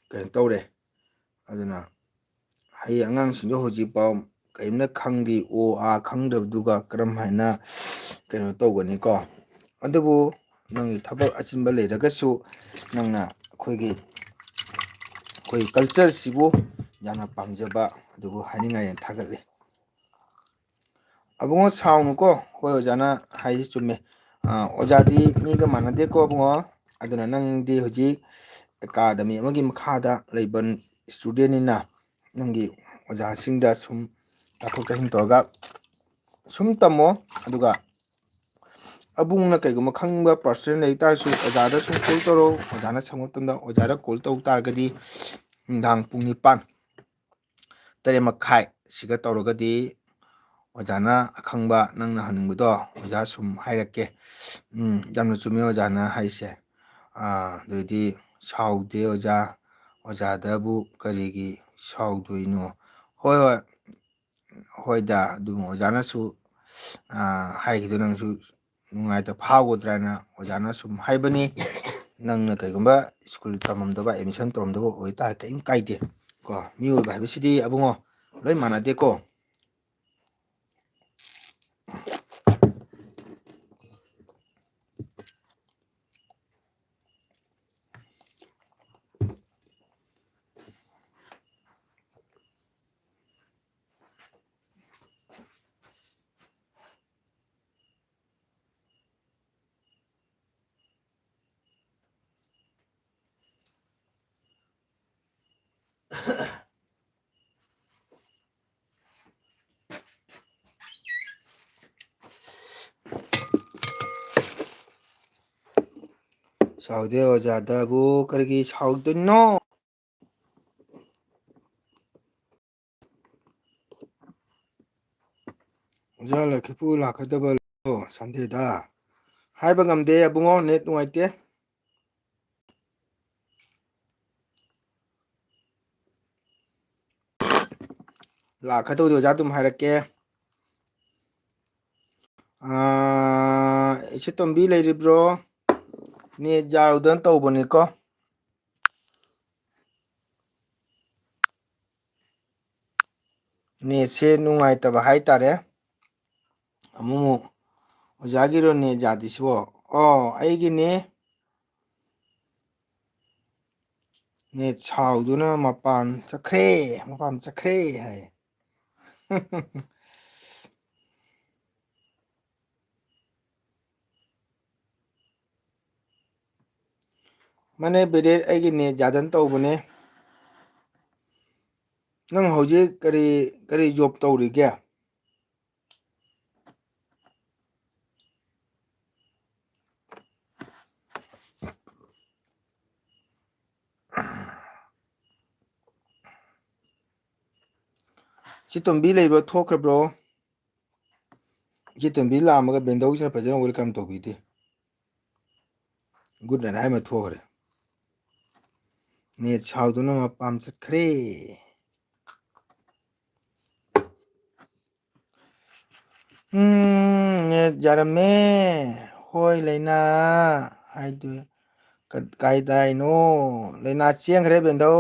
ꯀꯩꯅꯣ ꯇꯧꯔꯦ꯫ ꯑꯗꯨꯅ ꯍꯌꯦꯡ ꯑꯉꯥꯡꯁꯤꯡꯗꯣ ꯍꯧꯖꯤꯛꯐꯥꯎ ꯀꯔꯤꯝꯇ ꯈꯪꯗꯦ, ꯑꯣ ꯑꯥ ꯈꯪꯗꯕꯗꯨꯒ ꯀꯔꯝ ꯍꯥꯏꯅ ꯀꯩꯅꯣ ꯇꯧꯒꯅꯤꯀꯣ꯫ ꯑꯗꯨꯕꯨ ꯅꯪꯒꯤ ꯊꯕꯛ ꯑꯆꯤꯟꯕ ꯂꯩꯔꯒꯁꯨ ꯅꯪꯅ ꯑꯩꯈꯣꯏꯒꯤ ꯀꯜꯆꯔꯁꯤꯕꯨ ꯌꯥꯝꯅ ꯄꯥꯝꯖꯕ ꯑꯗꯨꯕꯨ ꯍꯥꯏꯅꯤꯡꯉꯥꯏ ꯊꯥꯒꯠꯂꯤ ꯑꯕꯨꯡꯉꯣ ꯁꯥꯎꯅꯨꯀꯣ ꯍꯣꯏ ꯑꯣꯖꯥꯅ ꯍꯥꯏꯁꯤ ꯆꯨꯝꯃꯦ ꯑꯣꯖꯥꯗꯤ ꯃꯤꯒ ꯃꯥꯟꯅꯗꯦꯀꯣ ꯑꯕꯨꯡꯉꯣ ꯑꯗꯨꯅ ꯅꯪꯗꯤ ꯍꯧꯖꯤꯛ ꯑꯦꯀꯥꯗꯃꯤ ꯑꯃꯒꯤ ꯃꯈꯥꯗ ꯂꯩꯕ ꯏꯁꯇꯨꯗꯦꯟꯅꯤꯅ ꯅꯪꯒꯤ ꯑꯣꯖꯥꯁꯤꯡꯗ ꯁꯨꯝ ꯇꯥꯊꯣꯛ ꯇꯥꯁꯤꯟ ꯇꯧꯔꯒ ꯁꯨꯝ ꯇꯝꯃꯣ ꯑꯗꯨꯒ ꯑꯕꯨꯡꯅ ꯀꯩꯒꯨꯝꯕ ꯈꯪꯕ ꯄꯥꯔꯁꯟ ꯂꯩ ꯇꯥꯔꯁꯨ ꯑꯣꯖꯥꯗ ꯁꯨꯝ ꯀꯣꯜ ꯇꯧꯔꯛꯑꯣ ꯑꯣꯖꯥꯅ ꯁꯪꯕ ꯃꯇꯝꯗ ꯑꯣꯖꯥꯗ ꯀꯣꯜ ꯇꯧ ꯇꯥꯔꯒꯗꯤ ꯅꯨꯡꯗꯥꯡ ꯄꯨꯡ 9 ꯇꯔꯦꯠ ꯃꯈꯥꯏ ꯁꯤꯒ ꯇꯧꯔꯒꯗꯤ ꯑꯣꯖꯥꯅ ꯑꯈꯪꯕ ꯅꯪꯅ ꯍꯪꯅꯤꯡꯕꯗꯣ ꯑꯣꯖꯥ ꯁꯨꯝ ꯍꯥꯏꯔꯛꯀꯦ ꯌꯥꯝꯅ ꯆꯨꯝꯃꯦ ꯑꯣꯖꯥꯅ ꯍꯥꯏꯁꯦ ꯑꯗꯨꯗꯤ ꯁꯥꯎꯗꯦ ꯑꯣꯖꯥ ꯑꯣꯖꯥꯗꯕꯨ ꯀꯔꯤꯒꯤ ꯁꯥꯎꯗꯣꯏꯅꯣ ꯍꯣꯏ ꯍꯣꯏ ꯍꯣꯏꯗ ꯑꯗꯨꯝ ꯑꯣꯖꯥꯅꯁꯨ ꯍꯥꯏꯈꯤꯗꯣ ꯅꯪꯁꯨ ꯅꯨꯡꯉꯥꯏꯇ ꯐꯥꯎꯒꯗ꯭ꯔꯥꯅ ꯑꯣꯖꯥꯅ ꯁꯨꯝ ꯍꯥꯏꯕꯅꯤ ꯅꯪꯅ ꯀꯔꯤꯒꯨꯝꯕ ꯁ꯭ꯀꯨꯜ ꯇꯝꯃꯝꯗꯕ ꯑꯦꯗꯃꯤꯁꯟ ꯇꯧꯔꯝꯗꯕ ꯑꯣꯏꯇꯥꯔꯗꯤ ꯀꯔꯤꯝ ꯀꯥꯏꯗꯦ ꯀꯣ ꯃꯤꯑꯣꯏꯕ ꯍꯥꯏꯕꯁꯤꯗꯤ ꯑꯕꯨꯡꯉꯣ ꯂꯣꯏ ꯃꯥꯟꯅꯗꯦꯀꯣ ꯁꯥꯎꯗꯦ ꯑꯣꯖꯥꯗꯕꯨ ꯀꯔꯤꯒꯤ ꯁꯥꯎꯗꯣꯏꯅꯣ ꯑꯣꯖꯥ ꯂꯛꯈꯤꯄꯨ ꯂꯥꯛꯀꯗꯕ ꯁꯟꯗꯦꯗ ꯍꯥꯏꯕ ꯉꯝꯗꯦ ꯑꯕꯨꯡꯉꯣ ꯅꯦꯠ ꯅꯨꯡꯉꯥꯏꯇꯦ ꯂꯥꯛꯀꯗꯧꯕꯗꯤ ꯑꯣꯖꯥ ꯑꯗꯨꯝ ꯍꯥꯏꯔꯛꯀꯦ ꯏꯆꯦꯇꯣꯝꯕꯤ ꯂꯩꯔꯤꯕ꯭ꯔꯣ ꯅꯦꯠ ꯌꯥꯔꯨꯗꯅ ꯇꯧꯕꯅꯤꯀꯣ ꯅꯦꯠꯁꯦ ꯅꯨꯡꯉꯥꯏꯇꯕ ꯍꯥꯏꯇꯥꯔꯦ ꯑꯃꯨꯛ ꯑꯣꯖꯥꯒꯤꯔꯣ ꯅꯦꯠ ꯌꯥꯗ꯭ꯔꯤꯁꯤꯕꯣ ꯑꯩꯒꯤꯅꯦ ꯅꯦꯠ ꯁꯥꯎꯗꯨꯅ ꯃꯄꯥꯟ ꯆꯠꯈ꯭ꯔꯦ ꯍꯥꯏ ꯃꯥꯅꯦ ꯕꯦꯔꯦꯠ ꯑꯩꯒꯤ ꯅꯦꯠ ꯌꯥꯗꯅ ꯇꯧꯕꯅꯦ ꯅꯪ ꯍꯧꯖꯤꯛ ꯀꯔꯤ ꯖꯣꯕ ꯇꯧꯔꯤꯒꯦ ꯏꯆꯦꯇꯣꯝꯕꯤ ꯂꯩꯕ꯭ꯔꯣ ꯊꯣꯛꯈ꯭ꯔꯕ꯭ꯔꯣ ꯏꯆꯦꯇꯣꯝꯕꯤ ꯂꯥꯛꯑꯝꯃꯒ ꯕꯦꯟꯗꯧꯁꯤꯅ ꯐꯖꯅ ꯋꯦꯜꯀꯝ ꯇꯧꯕꯤꯗꯦ ꯒꯨꯗ ꯅꯥꯏꯠ ꯍꯥꯏꯔꯝꯃ ꯊꯣꯛꯈ꯭ꯔꯦ ꯅꯦꯠ ꯁꯥꯎꯗꯨꯅ ꯃꯄꯥꯝ ꯆꯠꯈ꯭ꯔꯦ ꯅꯦꯠ ꯌꯥꯔꯝꯃꯦ ꯍꯣꯏ ꯂꯩꯅꯥ ꯍꯥꯏꯗꯣꯏ ꯀꯥꯏꯗꯥꯏꯅꯣ ꯂꯥꯏꯅꯥ ꯆꯦꯟꯈ꯭ꯔꯦ ꯕꯦꯟꯗꯧ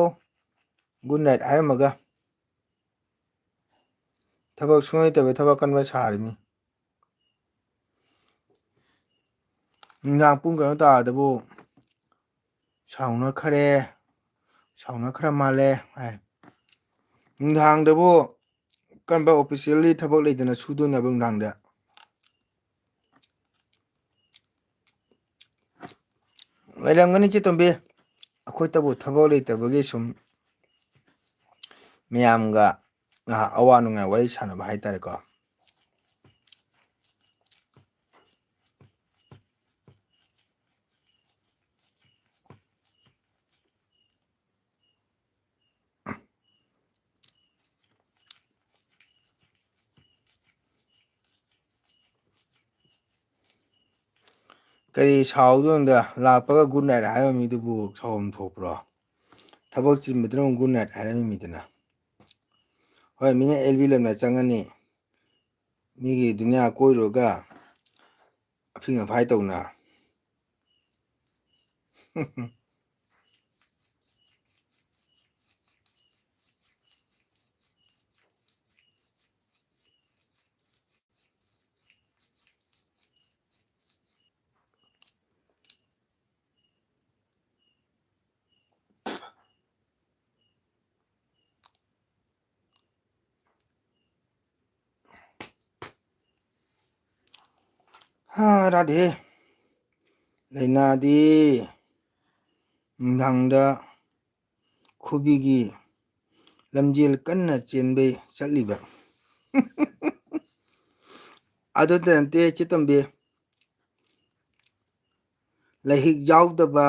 ꯒꯨꯗ ꯅꯥꯏꯠ ꯍꯥꯏꯔꯝꯃꯒ ꯊꯕꯛ ꯁꯨꯡꯂꯩ ꯂꯩꯇꯕꯩ ꯊꯕꯛ ꯀꯟꯕ ꯁꯥꯔꯤꯃꯤ ꯅꯨꯡꯗꯥꯡ ꯄꯨꯡ ꯀꯩꯅꯣ ꯇꯥꯔꯗꯕꯨ ꯁꯥꯎꯅꯈ꯭ꯔ ꯃꯥꯜꯂꯦ ꯍꯥꯏ ꯅꯨꯡꯗꯥꯡꯗꯕꯨ ꯀꯔꯝꯕ ꯑꯣꯐꯤꯁꯦꯜꯂꯤ ꯊꯕꯛ ꯂꯩꯗꯅ ꯁꯨꯗꯣꯏꯅꯣꯕ ꯅꯨꯡꯗꯥꯡꯗ ꯂꯩꯔꯝꯒꯅꯤ ꯏꯆꯦꯇꯣꯝꯕꯤ ꯑꯩꯈꯣꯏꯇꯕꯨ ꯊꯕꯛ ꯂꯩꯇꯕꯒꯤ ꯁꯨꯝ ꯃꯌꯥꯝꯒ ꯉꯥꯏꯍꯥꯛ ꯑꯋꯥ ꯅꯨꯡꯉꯥꯏ ꯋꯥꯔꯤ ꯁꯥꯟꯅꯕ ꯍꯥꯏꯇꯥꯔꯦꯀꯣ ꯀꯔꯤ ꯁꯥꯎꯗꯣꯏꯅꯣꯗ ꯂꯥꯛꯄꯒ ꯒꯨꯗ ꯅꯥꯏꯠ ꯍꯥꯏꯔꯝꯕ ꯃꯤꯗꯨꯕꯨ ꯁꯥꯎꯐꯝ ꯊꯣꯛꯄ꯭ꯔꯣ ꯊꯕꯛ ꯆꯤꯟꯕꯗꯨꯅ ꯑꯃꯨꯛ ꯒꯨꯗ ꯅꯥꯏꯠ ꯍꯥꯏꯔꯝꯃꯤꯗꯅ ꯍꯣꯏ ꯃꯤꯅ ꯑꯦꯜ ꯕꯤ ꯂꯩꯔꯝꯗꯥꯏ ꯆꯪꯉꯅꯤ ꯃꯤꯒꯤ ꯗꯨꯅꯤꯌꯥ ꯀꯣꯏꯔꯨꯔꯒ ꯑꯐꯤꯡ ꯑꯐꯥꯏ ꯇꯧꯅ ꯔꯥꯙꯦ ꯂꯥꯏꯅꯥꯗꯤ ꯅꯨꯡꯗꯥꯡꯗ ꯈꯨꯕꯤꯒꯤ ꯂꯝꯖꯦꯜ ꯀꯟꯅ ꯆꯦꯟꯕꯩ ꯆꯠꯂꯤꯕ ꯑꯗꯨꯗ ꯅꯠꯇꯦ ꯆꯤꯇꯝꯕꯤ ꯂꯩꯍꯤꯛ ꯌꯥꯎꯗꯕ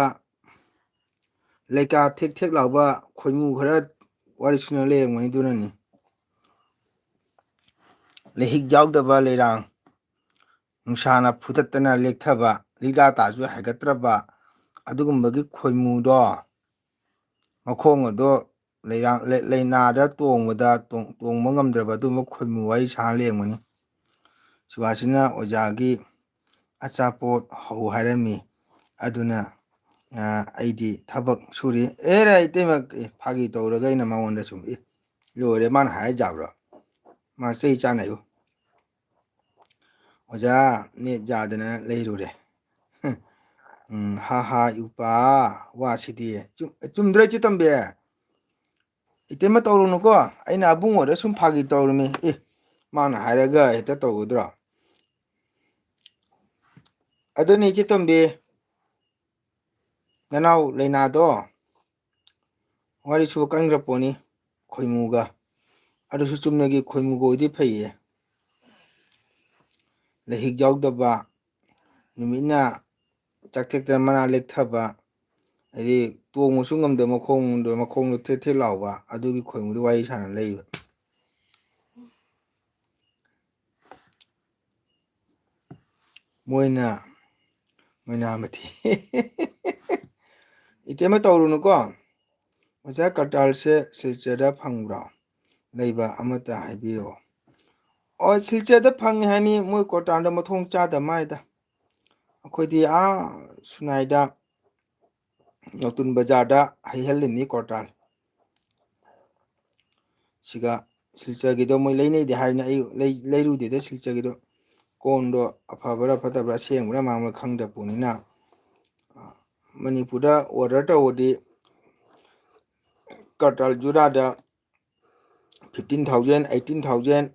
ꯂꯩꯀꯥ ꯊꯦꯛ ꯊꯦꯛ ꯂꯥꯎꯕ ꯈꯣꯏꯃꯨ ꯈꯔ ꯋꯥꯔꯤ ꯁꯨꯅ ꯂꯩꯔꯝꯒꯅꯤ ꯑꯗꯨꯅꯅꯤ ꯂꯩꯍꯤꯛ ꯌꯥꯎꯗꯕ ꯂꯩꯔꯥꯡ ꯅꯨꯡꯁꯥꯅ ꯐꯨꯗꯠꯇꯅ ꯂꯦꯛꯊꯕ ꯂꯤꯛꯂꯥ ꯇꯥꯁꯨ ꯍꯥꯏꯒꯠꯇ꯭ꯔꯕ ꯑꯗꯨꯒꯨꯝꯕꯒꯤ ꯈꯣꯏꯃꯨꯗꯣ ꯃꯈꯣꯡ ꯑꯗꯣ ꯂꯩꯅꯥꯗ ꯇꯣꯡꯕꯗ ꯇꯣꯡꯕ ꯉꯝꯗ꯭ꯔꯕ ꯑꯗꯨꯒꯨꯝꯕ ꯈꯣꯏꯃꯨ ꯋꯥꯔꯤ ꯁꯥꯔ ꯂꯩꯔꯝꯒꯅꯤ ꯁꯨꯕꯥꯁꯤꯅ ꯑꯣꯖꯥꯒꯤ ꯑꯆꯥꯄꯣꯠ ꯍꯧ ꯍꯥꯏꯔꯝꯃꯤ ꯑꯗꯨꯅ ꯑꯩꯗꯤ ꯊꯕꯛ ꯁꯨꯔꯤ ꯑꯦꯔ ꯏꯇꯩꯃꯛ ꯐꯥꯒꯤ ꯇꯧꯔꯒ ꯑꯩꯅ ꯃꯉꯣꯟꯗ ꯁꯨꯝ ꯂꯣꯏꯔꯦ ꯃꯥꯅ ꯍꯥꯏ ꯌꯥꯕ꯭ꯔꯣ ꯃꯥ ꯆꯩ ꯆꯥꯅꯩꯌꯨ ꯑꯣꯖꯥ ꯅꯦꯠ ꯌꯥꯗꯅ ꯂꯩꯔꯨꯔꯦ ꯍꯥ ꯍꯥ ꯏꯎꯄꯥ ꯋꯥꯁꯤꯗꯤ ꯆꯨꯝꯗ꯭ꯔ ꯆꯤꯇꯝꯕꯤ ꯏꯇꯩꯃ ꯇꯧꯔꯨꯅꯨꯀꯣ ꯑꯩꯅ ꯑꯕꯨꯡꯉꯣꯗ ꯁꯨꯝ ꯐꯥꯒꯤ ꯇꯧꯔꯨꯃꯤ ꯃꯥꯅ ꯍꯥꯏꯔꯒ ꯍꯦꯛꯇ ꯇꯧꯒꯗ꯭ꯔꯣ ꯑꯗꯨꯅꯤ ꯏꯆꯦꯇꯣꯝꯕꯤ ꯅꯅꯥꯎ ꯂꯩꯅꯥꯗꯣ ꯋꯥꯔꯤ ꯁꯨꯕ ꯀꯟꯈ꯭ꯔ ꯄꯣꯠꯅꯤ ꯈꯣꯏꯃꯨꯒ ꯑꯗꯨꯁꯨ ꯆꯨꯝꯅꯒꯤ ꯈꯣꯏꯃꯨꯒ ꯑꯣꯏꯗꯤ ꯐꯩꯌꯦ ꯂꯩꯍꯤꯛ ꯌꯥꯎꯗꯕ ꯅꯨꯃꯤꯠꯅ ꯆꯥꯛꯊꯦꯛꯇꯅ ꯃꯅꯥ ꯂꯦꯛꯊꯕ ꯍꯥꯏꯗꯤ ꯇꯣꯡꯕꯁꯨ ꯉꯝꯗꯕ ꯃꯈꯣꯡꯗꯣ ꯊꯦꯠ ꯊꯦꯠ ꯂꯥꯎꯕ ꯑꯗꯨꯒꯤ ꯈꯣꯏꯃꯨꯗꯨ ꯋꯥꯔꯤ ꯁꯥꯟꯅ ꯂꯩꯕ ꯃꯣꯏꯅꯥꯃꯊꯤ ꯏꯇꯩꯃ ꯇꯧꯔꯨꯅꯨꯀꯣ ꯑꯣꯖꯥ ꯀꯔꯇꯥꯜꯁꯦ ꯁꯤꯜꯆꯔꯗ ꯐꯪꯕ꯭ꯔꯣ ꯂꯩꯕ ꯑꯃꯇ ꯍꯥꯏꯕꯤꯔꯛꯑꯣ ꯑꯣ ꯁꯤꯜꯆꯔꯗ ꯐꯪꯉꯦ ꯍꯥꯏꯅꯤ ꯃꯣꯏ ꯀꯣꯔꯇꯥꯟꯗ ꯃꯊꯣꯡ ꯆꯥꯗꯕ ꯃꯥꯜꯂꯤꯗ ꯑꯩꯈꯣꯏꯗꯤ ꯁꯨꯅꯥꯏꯗ ꯅꯣꯇꯨꯟ ꯕꯖꯥꯔꯗ ꯍꯩꯍꯜꯂꯤꯕꯅꯤ ꯀꯣꯔꯇꯥꯟ ꯁꯤꯒ ꯁꯤꯜꯆꯔꯒꯤꯗꯣ ꯃꯣꯏ ꯂꯩꯅꯩꯗꯤ ꯍꯥꯏꯕꯅꯤ ꯑꯩ ꯂꯩꯔꯨꯗꯦꯗ ꯁꯤꯜꯆꯔꯒꯤꯗꯣ ꯀꯣꯟꯗꯣ ꯑꯐꯕ꯭ꯔꯥ ꯐꯠꯇꯕ꯭ꯔꯥ ꯑꯁꯦꯡꯕ꯭ꯔꯥ ꯃꯥꯡꯕ꯭ꯔꯥ ꯈꯪꯗꯕ ꯄꯣꯠꯅꯤꯅ ꯃꯅꯤꯄꯨꯔꯗ ꯑꯣꯔꯗꯔ ꯇꯧꯕꯗꯤ ꯀꯔꯇꯥꯜ ꯖꯨꯔꯥꯗ 15,000 18,000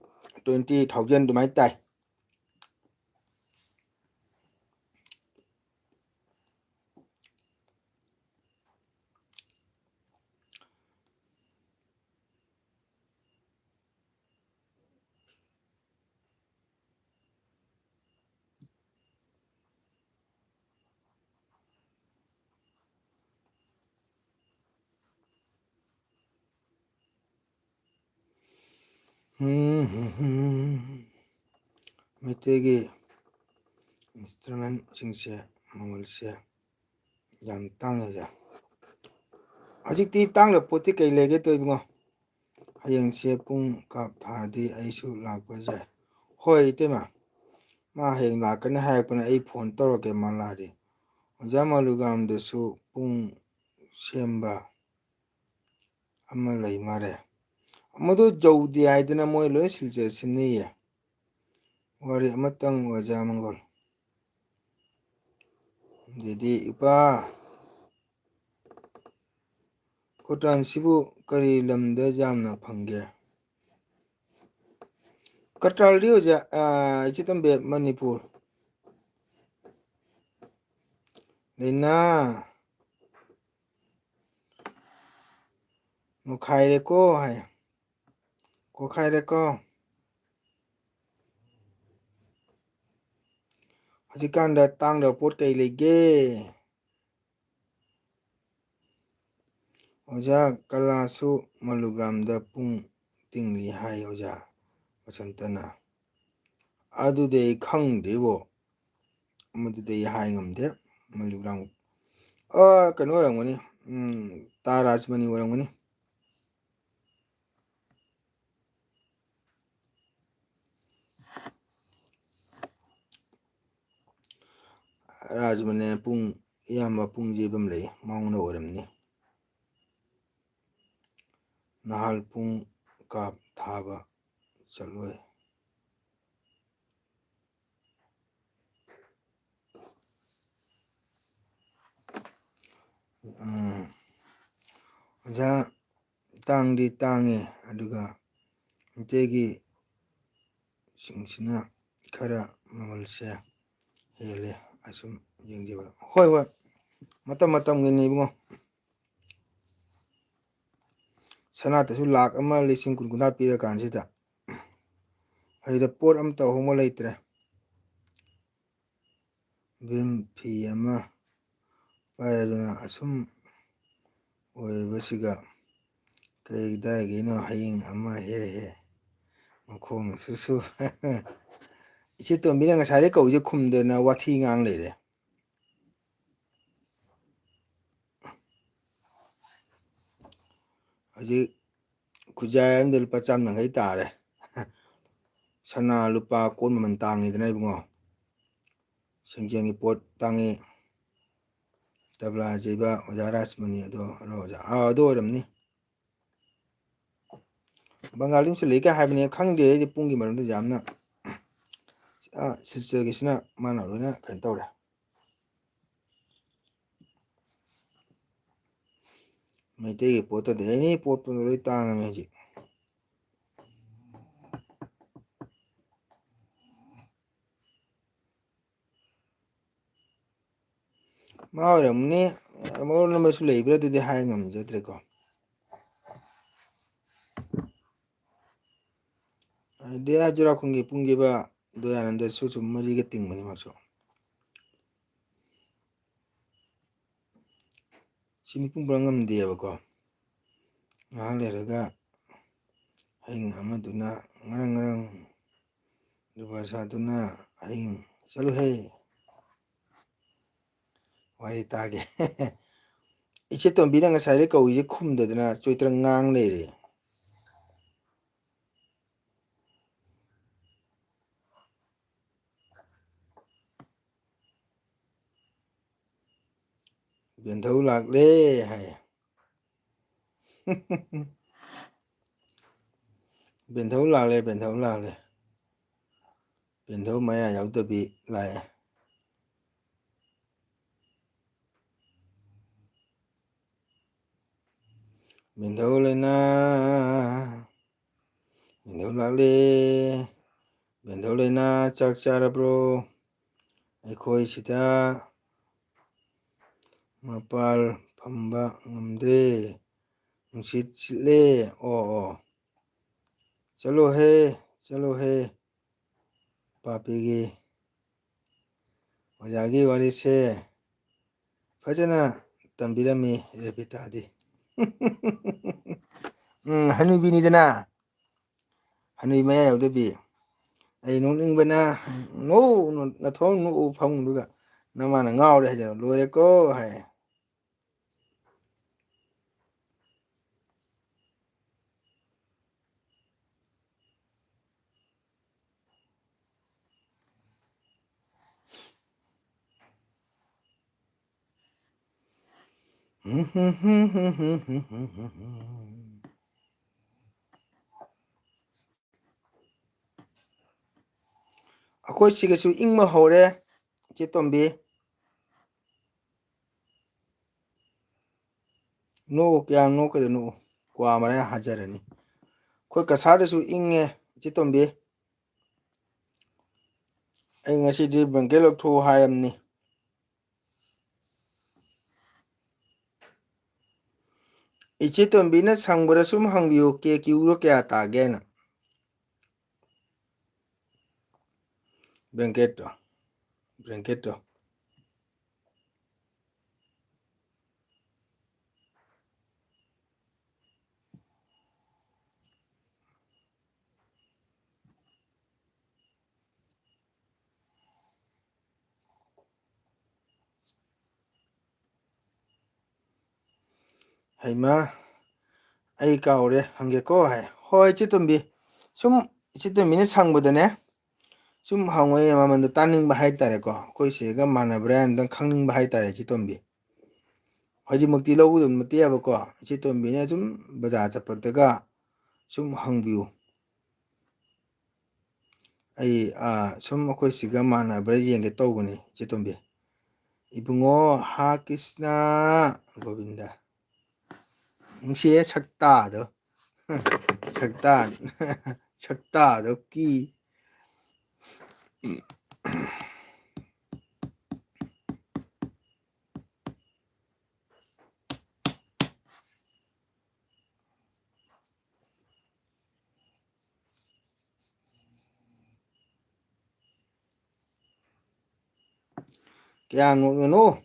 20,000 ꯑꯗꯨꯃꯥꯏꯅ ꯇꯥꯏ ꯃꯩꯇꯩꯒꯤ ꯏꯟꯁꯇ꯭ꯔꯨꯃꯦꯟꯁꯤꯡꯁꯦ ꯃꯃꯜꯁꯦ ꯌꯥꯝ ꯇꯥꯡꯉꯦꯖꯦ ꯍꯧꯖꯤꯛꯇꯤ ꯇꯥꯡꯗꯕ ꯄꯣꯠꯇꯤ ꯀꯩ ꯂꯩꯒꯦ ꯇꯧꯏꯕꯨꯡꯉꯣ ꯍꯌꯦꯡꯁꯦ ꯄꯨꯡ ꯀꯥꯞ ꯊꯥꯔꯗꯤ ꯑꯩꯁꯨ ꯂꯥꯛꯄ ꯌꯥꯏ ꯍꯣꯏ ꯏꯇꯩꯃ ꯃꯥ ꯍꯌꯦꯡ ꯂꯥꯛꯀꯅꯤ ꯍꯥꯏꯔꯛꯄꯅꯦ ꯑꯩ ꯐꯣꯟ ꯇꯧꯔꯛꯀꯦ ꯃꯥ ꯂꯥꯛꯑꯗꯤ ꯑꯣꯖꯥ ꯃꯥꯂꯨꯒꯥꯝꯗꯁꯨ ꯄꯨꯡ ꯁꯦꯝꯕ ꯑꯃ ꯂꯩ ꯃꯥꯜꯂꯦ ꯃꯗꯨ ꯌꯧꯗꯦ ꯍꯥꯏꯗꯅ ꯃꯣꯏ ꯂꯣꯏ ꯁꯤꯜꯆꯔ ꯁꯤꯟꯅꯩꯌꯦ ꯋꯥꯔꯤ ꯑꯃꯇꯪ ꯑꯣꯖꯥ ꯃꯪꯒꯣꯜ ꯑꯗꯨꯗꯤ ꯏꯄꯥ ꯀꯣꯔꯇꯥꯟꯁꯤꯕꯨ ꯀꯔꯤ ꯂꯝꯗ ꯌꯥꯝꯅ ꯐꯪꯒꯦ ꯀꯇ꯭ꯔꯥꯜꯗꯤ ꯑꯣꯖꯥ ꯏꯆꯦꯇꯣꯝꯕꯤ ꯃꯅꯤꯄꯨꯔ ꯂꯩꯅꯥ ꯃꯨꯈꯥꯏꯔꯦꯀꯣ ꯍꯥꯏ ꯀꯣꯛꯈꯥꯏꯔꯦꯀꯣ ꯍꯧꯖꯤꯛꯀꯥꯟꯗ ꯇꯥꯡꯗꯕ ꯄꯣꯠ ꯀꯩ ꯂꯩꯒꯦ ꯑꯣꯖꯥ ꯀꯂꯥꯁꯨ ꯃꯂꯨꯒ꯭ꯔꯥꯝꯗ ꯄꯨꯡ ꯇꯤꯡꯂꯤ ꯍꯥꯏ ꯑꯣꯖꯥ ꯋꯁꯟꯇꯅ ꯑꯗꯨꯗꯤ ꯑꯩ ꯈꯪꯗꯦꯕꯣ ꯃꯗꯨꯗꯤ ꯑꯩ ꯍꯥꯏ ꯉꯝꯗꯦ ꯃꯂꯨꯒ꯭ꯔꯥꯝ ꯀꯩꯅꯣ ꯑꯣꯏꯔꯝꯒꯅꯤ ꯇꯥ ꯔꯥꯖꯃꯅꯤ ꯑꯣꯏꯔꯝꯒꯅꯤ ꯔꯥꯖꯃꯅꯤ ꯄꯨꯡ ꯑꯌꯥꯝꯕ ꯄꯨꯡ ꯖꯦꯕ ꯑꯃ ꯂꯩ ꯃꯉꯣꯟꯗ ꯑꯣꯏꯔꯝꯅꯤ ꯅꯍꯥꯜ ꯄꯨꯡ ꯀꯥꯞ ꯊꯥꯕ ꯆꯠꯂꯣꯏ ꯑꯣꯖꯥ ꯇꯥꯡꯗꯤ ꯇꯥꯡꯉꯦ ꯑꯗꯨꯒ ꯃꯩꯇꯩꯒꯤ ꯁꯤꯡꯁꯤꯅ ꯈꯔ ꯃꯃꯜꯁꯦ ꯍꯦꯜꯂꯦ ꯑꯁꯨꯝ ꯌꯦꯡꯖꯕ ꯍꯣꯏ ꯍꯣꯏ ꯃꯇꯝ ꯃꯇꯝꯒꯤꯅꯤ ꯏꯕꯨꯡꯉꯣ ꯁꯅꯥꯇꯁꯨ ꯂꯥꯛ ꯑꯃ ꯂꯤꯁꯤꯡ ꯀꯨꯟ ꯀꯨꯟꯊ꯭ꯔꯥ ꯄꯤꯔ ꯀꯥꯟꯁꯤꯗ ꯑꯗꯨꯗ ꯄꯣꯠ ꯑꯃꯇ ꯑꯍꯣꯡꯕ ꯂꯩꯇ꯭ꯔꯦ ꯚꯤꯝ ꯐꯤ ꯑꯃ ꯄꯥꯏꯔꯗꯨꯅ ꯑꯁꯨꯝ ꯑꯣꯏꯕꯁꯤꯒ ꯀꯩꯗꯥꯏꯒꯤꯅꯣ ꯍꯌꯤꯡ ꯑꯃ ꯍꯦꯛ ꯃꯈꯣꯡꯁꯨ ꯏꯆꯦ ꯇꯣꯝꯕꯤꯅ ꯉꯁꯥꯏꯗꯩ ꯀꯧꯏꯁꯦ ꯈꯨꯝꯗꯅ ꯋꯥꯊꯤ ꯉꯥꯡ ꯂꯩꯔꯦ ꯍꯧꯖꯤꯛ ꯈꯨꯖꯥꯏ ꯑꯃꯗ ꯂꯨꯄꯥ 150 ꯇꯥꯔꯦ ꯁꯅꯥ ꯂꯨꯄꯥ ꯀꯣꯟ ꯃꯃꯜ ꯇꯥꯡꯉꯤꯗꯅ ꯏꯕꯨꯡꯉꯣ ꯁꯦꯟꯖꯦꯡꯒꯤ ꯄꯣꯠ ꯇꯥꯡꯉꯤ ꯇꯕ꯭ꯂꯥ ꯌꯩꯕ ꯑꯣꯖꯥ ꯔꯥꯁꯃꯅꯤ ꯑꯗꯣ ꯑꯣꯖꯥ ꯑꯗꯨ ꯑꯣꯏꯔꯝꯅꯤ ꯕꯪꯒꯥꯂꯤ ꯑꯃꯁꯨ ꯂꯩ ꯀꯥꯏ ꯍꯥꯏꯕꯅꯤ ꯈꯪꯗꯦ ꯑꯩꯗꯤ ꯄꯨꯡꯒꯤ ꯃꯔꯝꯗ ꯌꯥꯝꯅ ꯁꯤꯜꯆꯔꯒꯤꯁꯤꯅ ꯃꯥꯅ ꯂꯣꯏꯅ ꯀꯩꯅꯣ ꯇꯧꯔꯦ ꯃꯩꯇꯩꯒꯤ ꯄꯣꯠꯇꯗꯤ ꯑꯦꯅꯤ ꯄꯣꯠꯄꯨ ꯂꯣꯏ ꯇꯥꯡꯉꯝꯃꯤ ꯍꯧꯖꯤꯛ ꯃꯥ ꯑꯣꯏꯔꯝꯅꯤ ꯃꯔꯣꯟ ꯑꯃꯁꯨ ꯂꯩꯕ꯭ꯔꯥ ꯑꯗꯨꯗꯤ ꯍꯥꯏ ꯉꯝꯖꯗ꯭ꯔꯦꯀꯣ ꯗꯤꯌꯥ ꯖꯨꯔꯥꯈꯣꯡꯒꯤ ꯄꯨꯡꯒꯤꯕ ꯗꯌꯥꯅꯟꯗꯁꯨ ꯁꯨꯝ ꯃꯔꯤꯒ ꯇꯤꯡꯕꯅꯤ ꯃꯥꯁꯨ ꯁꯤ ꯃꯤꯄꯨꯡ ꯐꯥ ꯉꯝꯗꯦꯕꯀꯣ ꯉꯥꯏꯍꯥꯛ ꯂꯩꯔꯒ ꯍꯌꯤꯡ ꯑꯃꯗꯨꯅ ꯉꯔꯪ ꯉꯔꯪ ꯗꯨꯕꯥꯁꯥꯗꯨꯅ ꯍꯌꯤꯡ ꯆꯠꯂꯨꯍꯦ ꯋꯥꯔꯤ ꯇꯥꯒꯦ ꯏꯆꯦ ꯇꯣꯝꯕꯤꯅ ꯉꯁꯥꯏꯗꯩ ꯀꯧꯏꯁꯦ ꯈꯨꯝꯗꯗꯅ ꯆꯣꯏꯇꯔꯪ ꯉꯥꯡ ꯂꯩꯔꯦ ꯕꯦꯟꯙꯧ ꯂꯥꯛꯂꯦ ꯍꯥꯏ ꯕꯦꯟꯙꯧ ꯂꯥꯛꯂꯦ ꯕꯦꯟꯙꯧ ꯂꯥꯛꯂꯦ ꯕꯦꯟꯙꯧ ꯃꯌꯥ ꯌꯥꯎꯗꯕꯤ ꯂꯥꯛꯑꯦ ꯕꯦꯟꯙꯧ ꯂꯩꯅꯥ ꯕꯦꯟꯙꯧ ꯂꯥꯛꯂꯦ ꯕꯦꯟꯙꯧ ꯂꯩꯅꯥ ꯆꯥꯛ ꯆꯥꯔꯕ꯭ꯔꯣ ꯑꯩꯈꯣꯏ ꯁꯤꯗ ꯃꯄꯥꯜ ꯐꯝꯕ ꯉꯝꯗ꯭ꯔꯦ ꯅꯨꯡꯁꯤꯠ ꯁꯤꯠꯂꯦ ꯑꯣ ꯑꯣ ꯆꯠꯂꯣꯍꯦ ꯆꯠꯂꯣꯍꯦ ꯄꯥꯄꯤꯒꯤ ꯑꯣꯖꯥꯒꯤ ꯋꯥꯔꯤꯁꯦ ꯐꯖꯅ ꯇꯝꯕꯤꯔꯝꯃꯤ ꯔꯦꯕꯤꯇꯥꯗꯤ ꯍꯅꯨꯕꯤꯅꯤꯗꯅ ꯍꯅꯨꯕꯤ ꯃꯌꯥ ꯌꯥꯎꯗꯕꯤ ꯑꯩ ꯅꯣꯛꯅꯤꯡꯕꯅ ꯅꯣꯛꯎ ꯅꯊꯣꯛ ꯅꯣꯛꯎ ꯐꯃꯨꯡꯗꯨꯒ ꯅꯃꯥꯅ ꯉꯥꯎꯔꯦ ꯍꯥꯏꯖꯔ ꯂꯣꯏꯔꯦꯀꯣ ꯍꯥꯏ ꯑꯩꯈꯣꯏ ꯁꯤꯒꯁꯨ ꯏꯪꯕ ꯍꯧꯔꯦ ꯏꯆꯦ ꯇꯣꯝꯕꯤ ꯅꯣꯛꯎ ꯀꯌꯥꯝ ꯅꯣꯛꯀꯗꯣꯏꯅꯣ ꯅꯣꯛꯎ ꯀ꯭ꯋꯥ ꯃꯔꯥ ꯍꯥꯖꯔꯅꯤ ꯑꯩꯈꯣꯏ ꯀꯁꯥꯔꯗꯁꯨ ꯏꯪꯉꯦ ꯏꯆꯦ ꯇꯣꯝꯕꯤ ꯑꯩ ꯉꯁꯤꯗꯤ ꯕ꯭ꯂꯦꯡꯀꯦꯠ ꯂꯧꯊꯣꯛꯎ ꯍꯥꯏꯔꯝꯅꯤ ꯏꯆꯦ ꯇꯣꯝꯕꯤꯅ ꯁꯪꯕꯗ ꯁꯨꯝ ꯍꯪꯕꯤꯌꯨ ꯀꯦ ꯀ꯭ꯌꯨꯗꯣ ꯀꯌꯥ ꯇꯥꯒꯦꯅ ꯕ꯭ꯂꯦꯡꯀꯦꯠꯇꯣ ꯕ꯭ꯂꯦꯡꯀꯦꯠꯇꯣ ꯍꯩꯃꯥ ꯑꯩ ꯀꯥꯎꯔꯦ ꯍꯪꯒꯦꯀꯣ ꯍꯥꯏ ꯍꯣꯏ ꯏꯆꯦ ꯇꯣꯝꯕꯤ ꯁꯨꯝ ꯏꯆꯦ ꯇꯣꯝꯕꯤꯅ ꯁꯪꯕꯗꯅꯦ ꯁꯨꯝ ꯍꯪꯉꯣꯌꯦ ꯃꯃꯟꯗꯣ ꯇꯥꯅꯤꯡꯕ ꯍꯥꯏꯇꯥꯔꯦꯀꯣ ꯑꯩꯈꯣꯏ ꯁꯤꯒ ꯃꯥꯟꯅꯕ꯭ꯔꯥ ꯑꯝꯇꯪ ꯈꯪꯅꯤꯡꯕ ꯍꯥꯏꯇꯥꯔꯦ ꯏꯆꯦ ꯇꯣꯝꯕꯤ ꯍꯧꯖꯤꯛꯃꯛꯇꯤ ꯂꯧꯒꯗꯕ ꯅꯠꯇꯦꯕꯀꯣ ꯏꯆꯦ ꯇꯣꯝꯕꯤꯅ ꯁꯨꯝ ꯕꯖꯥꯔ ꯆꯠꯄꯗꯒ ꯁꯨꯝ ꯍꯪꯕꯤꯌꯨ ꯑꯩ ꯁꯨꯝ ꯑꯩꯈꯣꯏ ꯁꯤꯒ ꯃꯥꯟꯅꯕ꯭ꯔꯥ ꯌꯦꯡꯒꯦ ꯇꯧꯕꯅꯤ ꯏꯆꯦ ꯇꯣꯝꯕꯤ ꯏꯕꯨꯡꯉꯣ ꯍꯥ ꯀ꯭ꯔꯤꯁꯅ ꯒꯣꯕꯤꯟꯗ ꯅꯨꯡꯁꯤꯌꯦ ꯁꯛꯇꯥꯗꯣ ꯁꯛꯇꯥ ꯁꯛꯇꯥꯗꯣ ꯀꯤ Kaya no.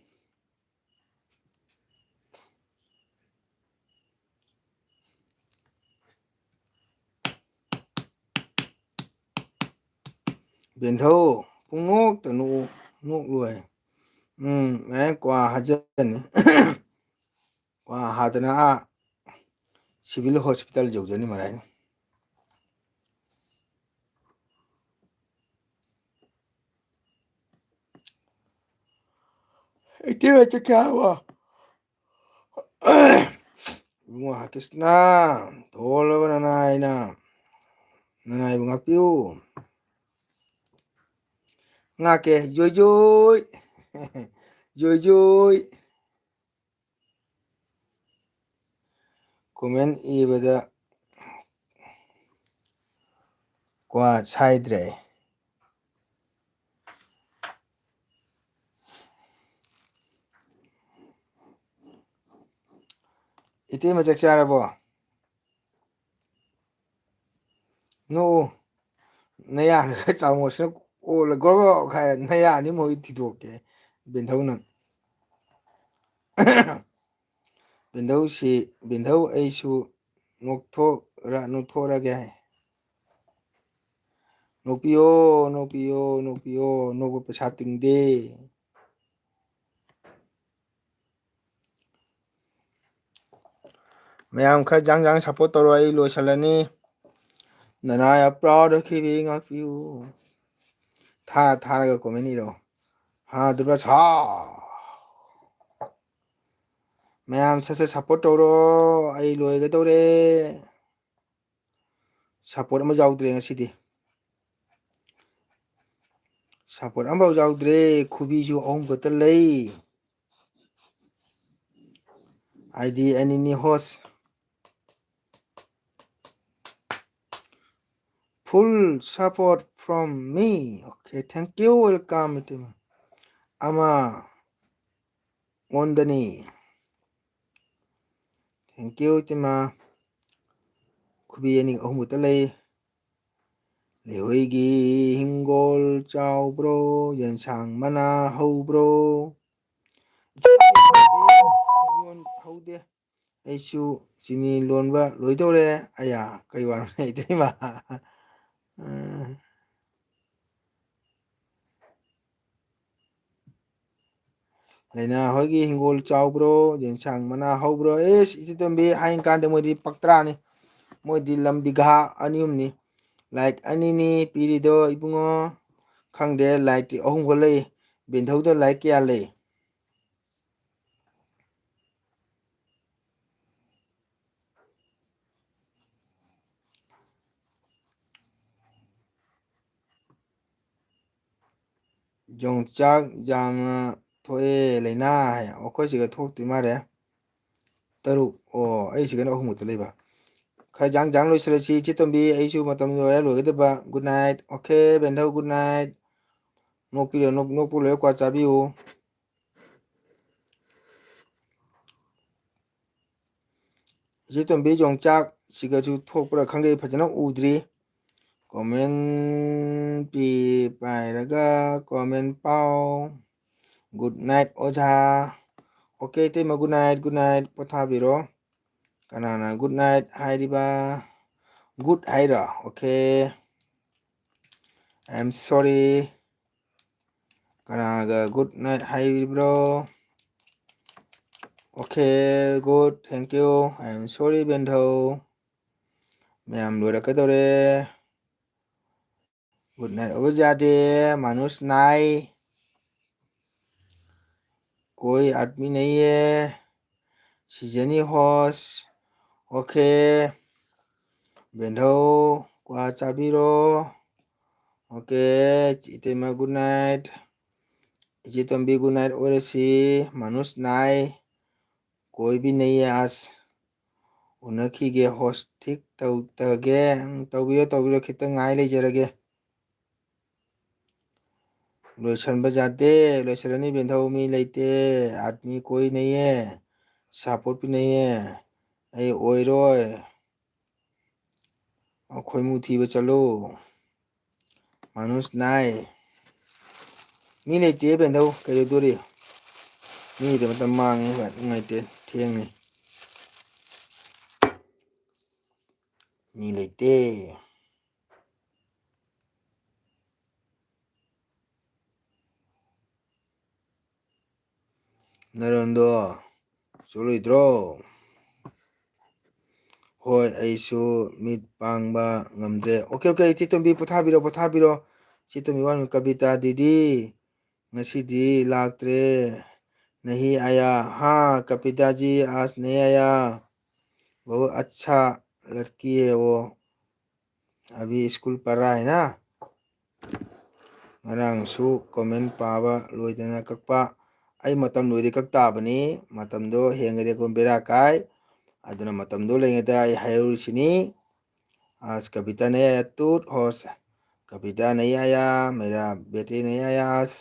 Benthau pungnok ta nok luai. Mane kwa hajani. Kwa hadana civil hospital jawjani marai. Iti baca kya Bunga hakisna tolo nanai bunga piu ngake joy comment ibada kwa saidre iti macak charabo no naya chamosna ola gogo khay naya ni mo itidoke Benthau na Benthau aisu nokthorage nokpiyo nokpa paisa tingde mayam kha jang support toro ai loisalani nanai proud khibi ngakpiu tharaga comment iro ha durba sa mayam sase support toro ai loiga dore support ama jaudre ngasidi support ambao jaudre khubi ju ahum khata lei ID anini host full support from me. Okay, thank you, welcome team ama ondani thank you tima khubi ani ahum khata lei lehoigi hingol chaubro yensang mana haubro haude aisu chini lonba loidore aya kai war nei dema Laina hoigi hingol chaubro yensang mana haubro iti tambi hain kande modi paktrani modi lambigha aniumni like anini pirido ibungo khangde like ti ahum golei Benthau da like kya lei Jongchak jama thoe laina hai okoi siga thokti mare taru ai siga ahum to leiba khai jang loisale si chitombi aisu matam lore logadaba good night okay Benthau good night nokpu le kwa chabiu chitombi jongchak siga chu thokpra khangde phajana udri comment pi pairaga comment pau good night oja okay tema good night pothabiro kanana good night hairiba good haira okay I'm sorry kanaga good night hairibro okay good thank you I'm sorry Benthau mayam loirakadore good night obajade manush nai कोई आदमी नहीं है सीजनी होस्ट okay Benthau kwa chabiro okay चितेमा good night चितम्बी good night ओरसी मानुष नाई कोई भी नहीं है आज उनखीगे होस्ट ठीक तौगे तौबिरो खितंग ngai lejarage लोइसनबा जाते लोइसरनी Benthau मी लेते आदमी कोई नहीं है सपोर्ट भी नहीं है ai ओइरोय खोइमु थीबा चलो मानुष नाई ꯃꯤ ꯂꯩꯇꯦ ꯕꯦꯟꯗꯧ ꯀꯩꯗꯧꯗꯣꯔꯤ ꯃꯤꯒꯤꯗ ꯃꯇꯝ ꯃꯥꯡꯉꯦ ꯅꯨꯡꯉꯥꯏꯇꯦ ꯊꯦꯡꯅꯤ ꯃꯤ ꯂꯩꯇꯦ ꯅꯔꯣꯟꯗꯣ ꯆꯨꯞꯂꯣꯏꯗ꯭ꯔꯣ ꯍꯣꯏ ꯑꯩꯁꯨ ꯃꯤꯠ ꯄꯥꯡꯕ ꯉꯝꯗ꯭ꯔꯦ ꯑꯣꯀꯦ ꯑꯣꯀꯦ ꯏꯆꯦꯇꯣꯝꯕꯤ ꯄꯣꯊꯥꯕꯤꯔꯣ ꯄꯣꯊꯥꯕꯤꯔꯣ ꯏꯆꯦꯇꯣꯝꯕꯤ ꯋꯥ ꯀꯕꯤꯇꯥ ꯗꯤꯗꯤ ꯉꯁꯤꯗꯤ ꯂꯥꯛꯇ꯭ꯔꯦ ꯅꯍꯤ ꯑꯌꯥ ꯍꯥ कविता जी आज नहीं आया बहुत अच्छा लड़की है वो अभी स्कूल पढ़ रहा है ना ꯉꯔꯥꯡꯁꯨ ꯀꯣꯃꯦꯟ ꯄꯥꯕ ꯂꯣꯏꯗꯅ ꯀꯛꯄ ꯑꯩ ꯃꯇꯝ ꯂꯣꯏꯗꯤ ꯀꯛ ꯇꯥꯕꯅꯤ ꯃꯇꯝꯗꯣ ꯍꯦꯡꯒꯗꯤ ꯑꯩꯈꯣꯏ ꯕꯦꯔꯥ ꯀꯥꯏ अदुना मतमदो लेंगेदा आई हायरुसिनी आज कविता नहीं आया टूट होश कविता नहीं आया मेरा बेटी नहीं आया आज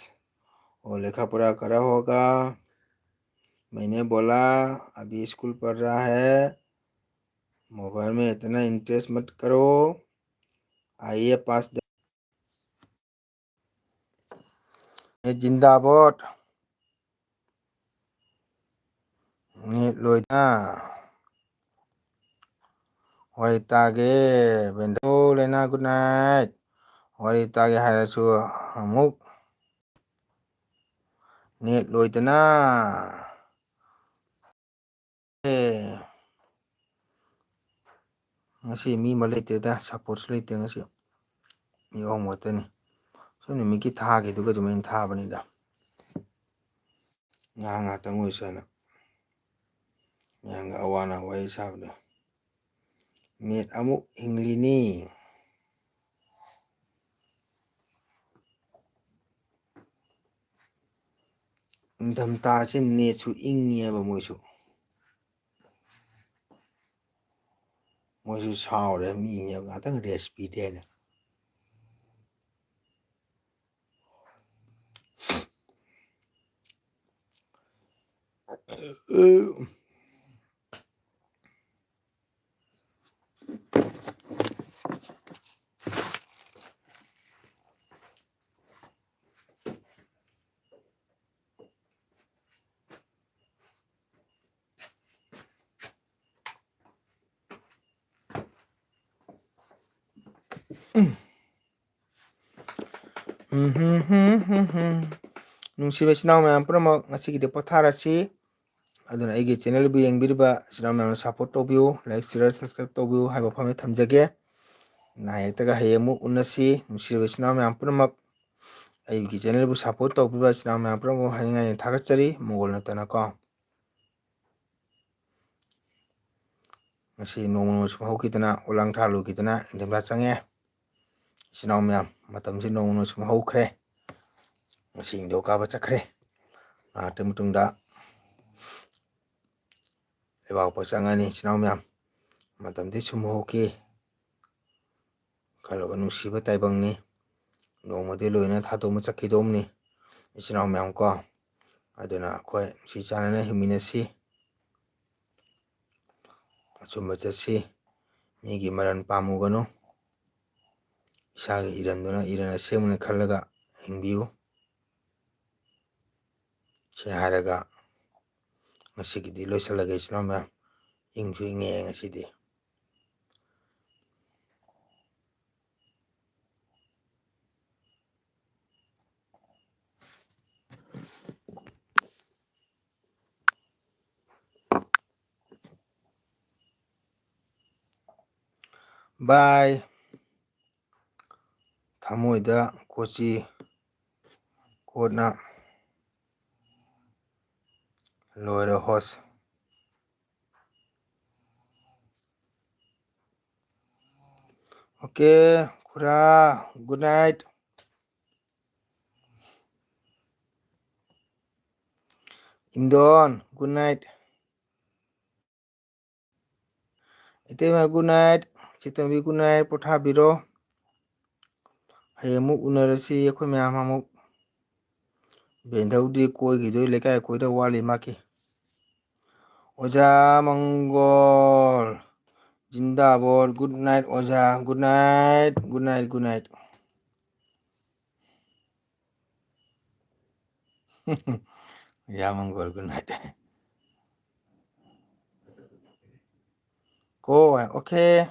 वो लेखा पढ़ा करा होगा मैंने बोला अभी स्कूल पढ़ रहा है मोबाइल में इतना इंटरेस्ट मत करो आइए पास जिंदाबाद net लोइना wari tage bendo lena good night wari tage harasu amuk net loitana ngasi mi ma leiteda support leite ngasi mi om watani so ni miki thage duga jumen thabanida nga tangoisana yang awana wai sabda net amuk hinglini ꯏꯪꯊꯝꯊꯥꯁꯦ ꯅꯦꯠꯁꯨ ꯏꯪꯉꯦꯕ ꯃꯣꯏꯁꯨ ꯁꯥꯎꯔꯦ ꯃꯤꯅꯦꯕ ꯉꯥꯛꯇꯪ race ꯄꯤꯗꯦꯅ ꯅꯨꯡꯁꯤꯕ ꯏꯆꯤꯟ ꯃꯌꯥꯝ ꯄꯨꯝꯅꯃꯛ ꯉꯁꯤꯒꯤꯗꯤ ꯄꯣꯊꯥꯔꯁꯤ ꯑꯗꯨꯅ ꯑꯩꯒꯤ ꯆꯦꯅꯦꯜꯕꯨ ꯌꯦꯡꯕꯤꯔꯤꯕ ꯏꯆꯤꯟ ꯃꯌꯥꯝꯅ ꯁꯞꯄꯣꯔꯠ ꯇꯧꯕꯤꯌꯨ ꯂꯥꯏꯛ ꯁꯤꯌꯔ ꯁꯕꯁꯀ꯭ꯔꯥꯏꯕ ꯇꯧꯕꯤꯌꯨ ꯍꯥꯏꯕ ꯋꯥꯐꯝꯁꯤ ꯊꯝꯖꯒꯦ ꯅꯍꯥꯛꯇꯒ ꯍꯌꯦꯡ ꯑꯃꯨꯛ ꯎꯅꯁꯤ ꯅꯨꯡꯁꯤꯕ ꯏꯆꯤꯟ ꯃꯌꯥꯝ ꯄꯨꯝꯅꯃꯛ ꯑꯩꯒꯤ ꯆꯦꯅꯦꯜꯕꯨ ꯁꯞꯄꯣꯔꯠ ꯇꯧꯕꯤꯕ ꯏꯆꯤꯟ ꯃꯌꯥꯝ ꯄꯨꯝꯅꯃꯛ ꯍꯥꯏꯅꯤꯡꯉꯥꯏ ꯊꯥꯒꯠꯆꯔꯤ ꯃꯣꯒꯣꯜ ꯅꯠꯇꯅꯀꯣ ꯉꯁꯤ ꯅꯣꯡꯃ ꯁꯨꯝ ꯍꯧꯈꯤꯗꯅ ꯑꯣꯂꯥꯡ ꯊꯥ ꯂꯨꯈꯤꯗꯅ ꯏꯪꯊꯝꯊꯥ ꯆꯪꯉꯦ ꯏꯆꯤꯟ ꯏꯅꯥꯎ ꯃꯌꯥꯝ ꯃꯇꯝꯁꯤ ꯅꯣꯡꯃ ꯁꯨꯝ ꯍꯧꯈ꯭ꯔꯦ ꯉꯁꯤ ꯅꯤꯡꯊꯧꯀꯥꯕ ꯆꯠꯈ꯭ꯔꯦ ꯉꯥꯏꯍꯥꯛꯇꯪ ꯃꯇꯨꯡꯗ ꯂꯩꯕꯥꯛꯄꯣꯛꯄ ꯆꯪꯉꯅꯤ ꯏꯆꯤꯟ ꯏꯅꯥꯎ ꯃꯌꯥꯝ ꯃꯇꯝꯗꯤ ꯁꯨꯝ ꯍꯧꯈꯤ ꯈꯜꯂꯨꯕ ꯅꯨꯡꯁꯤꯕ ꯇꯥꯏꯕꯪꯅꯤ ꯅꯣꯡꯃꯗꯤ ꯂꯣꯏꯅ ꯊꯥꯗꯣꯛꯑꯝꯃ ꯆꯠꯈꯤꯗꯧꯕꯅꯤ ꯏꯆꯤꯟ ꯏꯅꯥꯎ ꯃꯌꯥꯝ ꯀꯣ ꯑꯗꯨꯅ ꯑꯩꯈꯣꯏ ꯅꯨꯡꯁꯤ ꯆꯥꯟꯅꯅ ꯍꯤꯡꯃꯤꯟꯅꯁꯤ ꯑꯆꯨꯝꯕ ꯆꯠꯁꯤ ꯃꯤꯒꯤ ꯃꯔꯟ ꯄꯥꯝꯃꯨꯒꯅꯨ ꯏꯁꯥꯒꯤ ꯏꯔꯟꯗꯨꯅ ꯏꯔꯟ ꯑꯁꯦꯡꯕꯅꯤ ꯈꯜꯂꯒ ꯍꯤꯡꯕꯤꯌꯨ ꯁꯤ ꯍꯥꯏꯔꯒ ꯉꯁꯤꯒꯤꯗꯤ ꯂꯣꯏꯁꯤꯜꯂꯒꯦ ꯏꯆꯤꯟ ꯏꯅꯥꯎ ꯃꯌꯥꯝ ꯏꯪꯁꯨ ꯏꯪꯉꯛꯑꯦ ꯉꯁꯤꯗꯤ ꯕꯥꯏ ꯊꯃꯣꯏꯗ ꯀꯣꯆꯤ ꯀꯣꯠꯅ ꯂꯣꯏꯔꯦ ꯍꯣꯁ ओके खुरा गुड नाइट इंदौन गुड नाइट इतेमा गुड नाइट चितंबी गुड नाइट पोथाबिरो हयें अमुक उनरसी अखोय मयाम अमुक बेंधौदी कोइगिदोय लेकाय कोइदा वाली माकी ओजा मंगल जिंदाबाद गुड नाइट ओजा good night good night good night Yamangol, good night. Go, okay.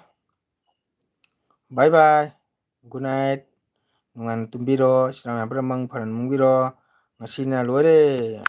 Bye bye. Good night. Nungan tumbiro, islam abramang paran mungbiro. Masina lore.